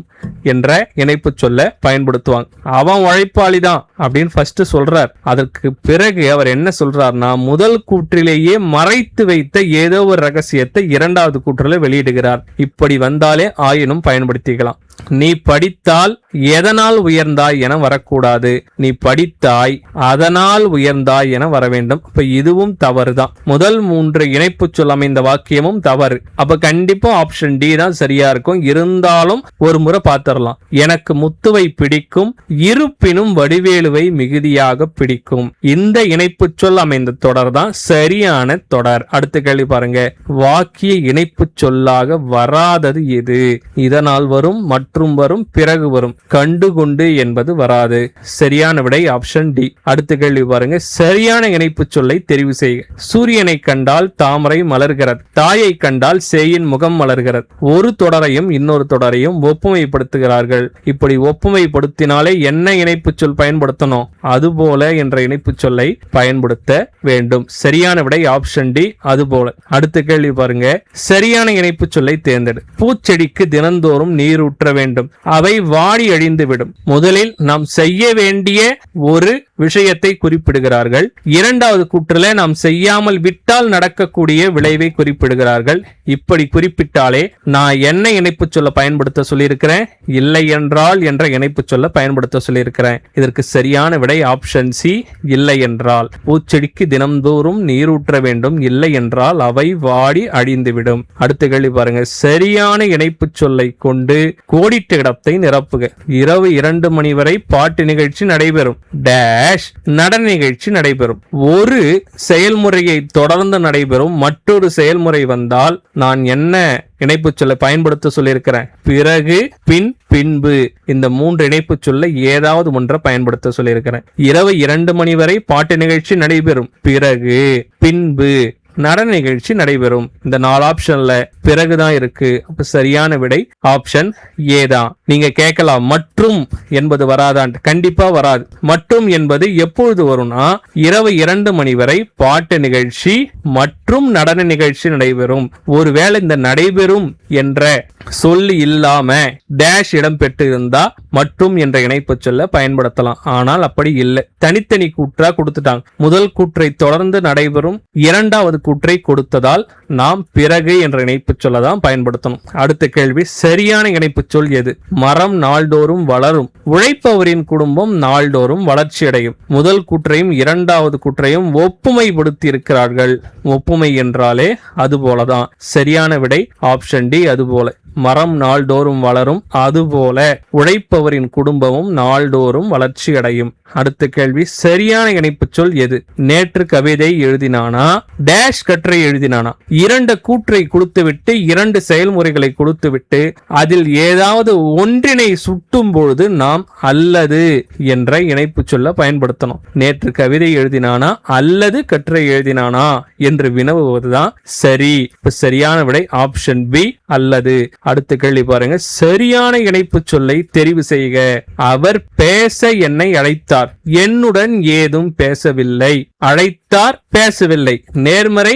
என்ற இணைப்பு சொல்ல பயன்படுத்துவாங்க. அவன் உழைப்பாளிதான் அப்படின்னு ஃபர்ஸ்ட் சொல்றார். அதற்கு பிறகு அவர் என்ன சொல்றார்னா, முதல் கூற்றிலேயே மறைத்து வைத்த ஏதோ ஒரு ரகசியத்தை இரண்டாவது கூற்றில வெளியிடுகிறார். இப்படி வந்தாலே ஆயினும் பயன்படுத்திக்கலாம். நீ படித்தால் எதனால் உயர்ந்தாய் என வரக்கூடாது. நீ படித்தாய் அதனால் உயர்ந்தாய் என வர வேண்டும். இப்ப இதுவும் தவறுதான். முதல் 3 இணைப்பு சொல் அமைந்த வாக்கியமும் தவறு. அப்ப கண்டிப்பா ஆப்ஷன் டி தான் சரியா இருக்கும். இருந்தாலும் ஒரு முறை பார்த்திடலாம். எனக்கு முத்துவை பிடிக்கும், இருப்பினும் வடிவேலுவை மிகுதியாக பிடிக்கும். இந்த இணைப்பு சொல் அமைந்த தொடர் தான் சரியான தொடர். அடுத்த கேள்வி பாருங்க, வாக்கிய இணைப்பு சொல்லாக வராதது எது? இதனால் வரும், மற்றும் வரும், பிறகு வரும். கண்டுகொண்டு என்பது வராது. சரியான விடை ஆப்ஷன் டி. அடுத்த கேள்வி பாருங்க, சரியான இணைப்பு சொல்லை தெரிவு செய்க. சூரியனை கண்டால் தாமரை மலர்கிறது, தாயை கண்டால் சேயின் முகம் மலர்கிறது. ஒரு தொடரையும் இன்னொரு தொடரையும் ஒப்புமைப்படுத்துகிறார்கள். இப்படி ஒப்புமைப்படுத்தினாலே என்ன இணைப்பு சொல் பயன்படுத்தணும்? அதுபோல என்ற இணைப்பு சொல்லை பயன்படுத்த வேண்டும். சரியான விடை ஆப்ஷன் டி, அதுபோல. அடுத்த கேள்வி பாருங்க, சரியான இணைப்பு சொல்லை தேர்ந்தெடு. பூச்செடிக்கு தினந்தோறும் நீரூற்ற வேண்டும், அவை வாடி அழிந்துவிடும். முதலில் நாம் செய்ய வேண்டிய ஒரு விஷயத்தை குறிப்பிடுகிறார்கள். இரண்டாவது கூற்றிலே நாம் செய்யாமல் விட்டால் நடக்கக்கூடிய விளைவை குறிப்பிடுகிறார்கள். இப்படி குறிப்பிட்டாலே நான் என்ன இணைப்பு சொல்ல பயன்படுத்த சொல்லியிருக்கிறேன்? இல்லை என்றால் என்ற இணைப்பு சொல்ல பயன்படுத்த சொல்லியிருக்கிறேன். இதற்கு சரியான விடை ஆப்ஷன் சி, இல்லை என்றால். பூச்செடிக்கு தினந்தோறும் நீரூற்ற வேண்டும், இல்லை என்றால் அவை வாடி அழிந்துவிடும். அடுத்த கேள்வி பாருங்க, சரியான இணைப்பு சொல்லை கொண்டு கோடிட்ட இடத்தை நிரப்புக. இரவு 2 மணி வரை பாட்டு நிகழ்ச்சி நடைபெறும். டேஷ் நடன நிகழ்ச்சி நடைபெறும். ஒரு செயல்முறையை தொடர்ந்து நடைபெறும் மற்றொரு செயல்முறை வந்தால் நான் என்ன இணைப்பு சொல்ல பயன்படுத்த சொல்லியிருக்கிறேன்? பிறகு, பின், பின்பு. இந்த 3 இணைப்பு சொல்ல ஏதாவது ஒன்றை பயன்படுத்த சொல்லியிருக்கிறேன். இரவு 2 மணி வரை பாட்டு நிகழ்ச்சி நடைபெறும், பிறகு, பின்பு நடன நிகழ்ச்சி நடைபெறும். இந்த 4 ஆப்ஷன்ல பிறகுதான் இருக்கு. அப்ப சரியான விடை ஆப்ஷன் ஏ தான். நீங்க கேட்கலாம், மற்றும் என்பது வராதான்? கண்டிப்பா வராது. மற்றும் என்பது எப்பொழுது வரும்னா, இரவு 2 மணி வரை பாட்டு நிகழ்ச்சி மற்றும் நடன நிகழ்ச்சி நடைபெறும். ஒருவேளை இந்த நடைபெறும் என்ற சொல்லி இல்லாம டேஷ் இடம் பெற்று இருந்தா மற்றும் என்ற இணைப்பு சொல்ல பயன்படுத்தலாம். ஆனால் அப்படி இல்லை. தனித்தனி கூற்றா கொடுத்துட்டாங்க. முதல் கூற்றை தொடர்ந்து நடைபெறும், இரண்டாவது கூற்றை கொடுத்ததால் நாம் பிறகு என்ற இணைப்பு சொல்லதான் பயன்படுத்தணும். அடுத்த கேள்வி, சரியான இணைப்பு சொல் எது? மரம் நாள்தோறும் வளரும், உழைப்பவரின் குடும்பம் நாள்தோறும் வளர்ச்சி அடையும். முதல் கூற்றையும் இரண்டாவது கூற்றையும் ஒப்புமைப்படுத்தி இருக்கிறார்கள். ஒப்புமை என்றாலே அதுபோலதான். சரியான விடை ஆப்ஷன் டி, அதுபோல. மரம் நாள்தோறும் வளரும், அதுபோல உழைப்பவரின் குடும்பமும் நாள்தோறும் வளர்ச்சி அடையும். அடுத்த கேள்வி, சரியான இணைப்பு சொல் எது? நேற்று கவிதை எழுதினானா, டேஷ் கற்றை எழுதினானா. 2 கூற்றை கொடுத்துவிட்டு 2 செயல்முறைகளை கொடுத்துவிட்டு அதில் ஏதாவது ஒன்றினை சுட்டும் பொழுது நாம் அல்லது என்ற இணைப்பு சொல்ல பயன்படுத்தணும். நேற்று கவிதை எழுதினானா அல்லது கற்றை எழுதினானா என்று வினவுவதுதான் சரி. இப்ப சரியான விடை ஆப்ஷன் பி, அல்லது. அடுத்த கேள்வி பாருங்க, சரியான இணைப்பு சொல்லை தெரிவு செய்க. அவர் பேச என்னை அழைத்தார், என்னுடன் ஏதும் பேசவில்லை. அழைத்தார், பேசவில்லை. நேர்மறை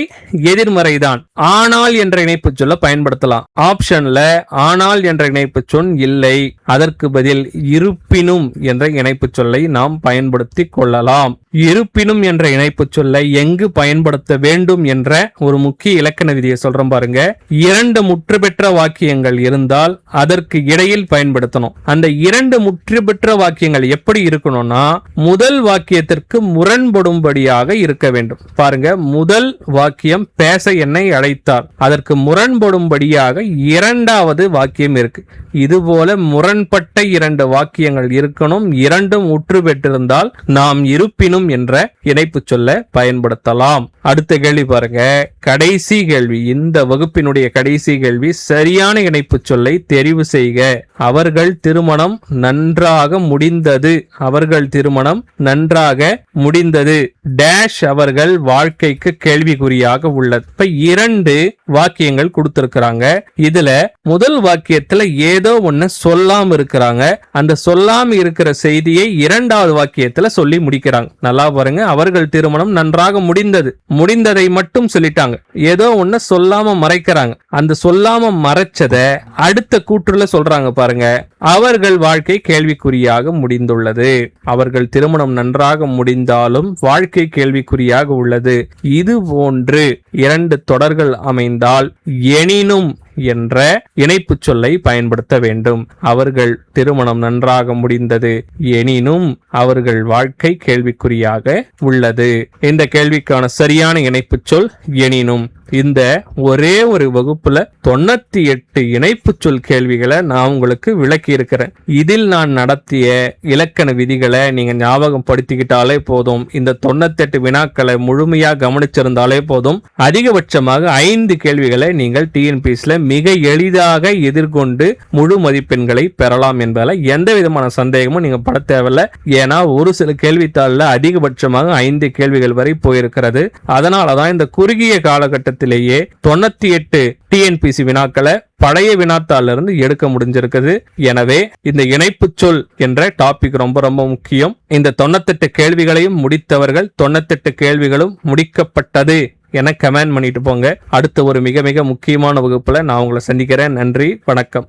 எதிர்மறைதான். ஆனால் என்ற இணைப்பு சொல்ல பயன்படுத்தலாம். ஆப்ஷன்ல ஆனால் என்ற இணைப்பு சொல் இல்லை, அதற்கு பதில் இருப்பினும் என்ற இணைப்பு சொல்லை நாம் பயன்படுத்தி கொள்ளலாம். இருப்பினும் என்ற இணைப்பு சொல்லை எங்கு பயன்படுத்த வேண்டும் என்ற ஒரு முக்கிய இலக்கண விதியை சொல்றோம் பாருங்க. இரண்டு முற்று பெற்ற வாக்கியங்கள் இருந்தால் அதற்கு இடையில் பயன்படுத்தணும். அந்த இரண்டு முற்று பெற்ற வாக்கியங்கள் எப்படி இருக்கணும்னா முதல் வாக்கியத்திற்கு முரண்படும்படியாக இருக்க வேண்டும். பாருங்க, முதல் வாக்கியம் பேச என்னை அழைத்தார், அதற்கு முரண்படும்படியாக இரண்டாவது வாக்கியம் இருக்கு. இதுபோல முரண்பட்ட இரண்டு வாக்கியங்கள் இருக்கணும். இரண்டும் முற்று பெற்றிருந்தால் நாம் இருப்பினும் என்ற இணைப்பு சொல்ல பயன்படுத்தலாம். அடுத்த கேள்வி பாருங்க, கடைசி கேள்வி, இந்த வகுப்பினுடைய கடைசி கேள்வி. சரியான இணைப்பு சொல்லை தெரிவு செய்க. அவர்கள் திருமணம் நன்றாக முடிந்தது. அவர்கள் திருமணம் நன்றாக முடிந்தது. டேஷ் அவர்கள் வாழ்க்கைக்கு கேள்விக்குறியாக உள்ளது. இப்ப இரண்டு வாக்கியங்கள் கொடுத்திருக்கிறாங்க. இதுல முதல் வாக்கியத்துல ஏதோ ஒண்ணு சொல்லாம இருக்கிறாங்க. அந்த சொல்லாம இருக்கிற செய்தியை இரண்டாவது வாக்கியத்துல சொல்லி முடிக்கிறாங்க. நல்லா பாருங்க, அவர்கள் திருமணம் நன்றாக முடிந்தது. முடிந்ததை மட்டும் சொல்லிட்டாங்க. ஏதோ ஒண்ணு சொல்லாம மறைக்கிறாங்க. அந்த சொல்லாம மறைச்சத அடுத்த கூற்றுல சொல்றாங்க பாருங்க, அவர்கள் வாழ்க்கை கேள்விக்குறியாக முடிந்துள்ளது. அவர்கள் திருமணம் நன்றாக முடிந்தாலும் வாழ்க்கை கேள்விக்குறியாக உள்ளது. இது போன்று இரண்டு தொடர்கள் அமைந்தால் எனினும் என்ற இணைப்பு சொல்லை பயன்படுத்த வேண்டும். அவர்கள் திருமணம் நன்றாக முடிந்தது, எனினும் அவர்கள் வாழ்க்கை கேள்விக்குறியாக உள்ளது. இந்த கேள்விக்கான சரியான இணைப்பு சொல் எனினும். இந்த ஒரே ஒரு வகுப்புல 98 இணைப்பு சொல் கேள்விகளை நான் உங்களுக்கு விளக்கி இருக்கிறேன். இதில் நான் நடத்திய இலக்கண விதிகளை நீங்க ஞாபகம் படுத்திக்கிட்டாலே போதும். இந்த 98 வினாக்களை முழுமையா கவனிச்சிருந்தாலே போதும். அதிகபட்சமாக 5 கேள்விகளை நீங்கள் டிஎன்பிஎஸ்ல மிக எளிதாக எதிர்கொண்டு முழு மதிப்பெண்களை பெறலாம் என்பதில் எந்த விதமான சந்தேகமும் நீங்க பட தேவையில்லை. ஏன்னா ஒரு சில கேள்வித்தாளில் அதிகபட்சமாக 5 கேள்விகள் வரை போயிருக்கிறது. அதனாலதான் இந்த குறுகிய காலகட்டத்திலேயே 98 டிஎன்பிசி வினாக்களை பழைய வினாத்தாள் இருந்து எடுக்க முடிஞ்சிருக்குது. எனவே இந்த இணைப்பு சொல் என்ற டாபிக் ரொம்ப ரொம்ப முக்கியம். இந்த 98 கேள்விகளையும் முடித்தவர்கள் 98 கேள்விகளும் முடிக்கப்பட்டது என கமெண்ட் பண்ணிட்டு போங்க. அடுத்த ஒரு மிக மிக முக்கியமான வகுப்புல நான் உங்களை சந்திக்கிறேன். நன்றி, வணக்கம்.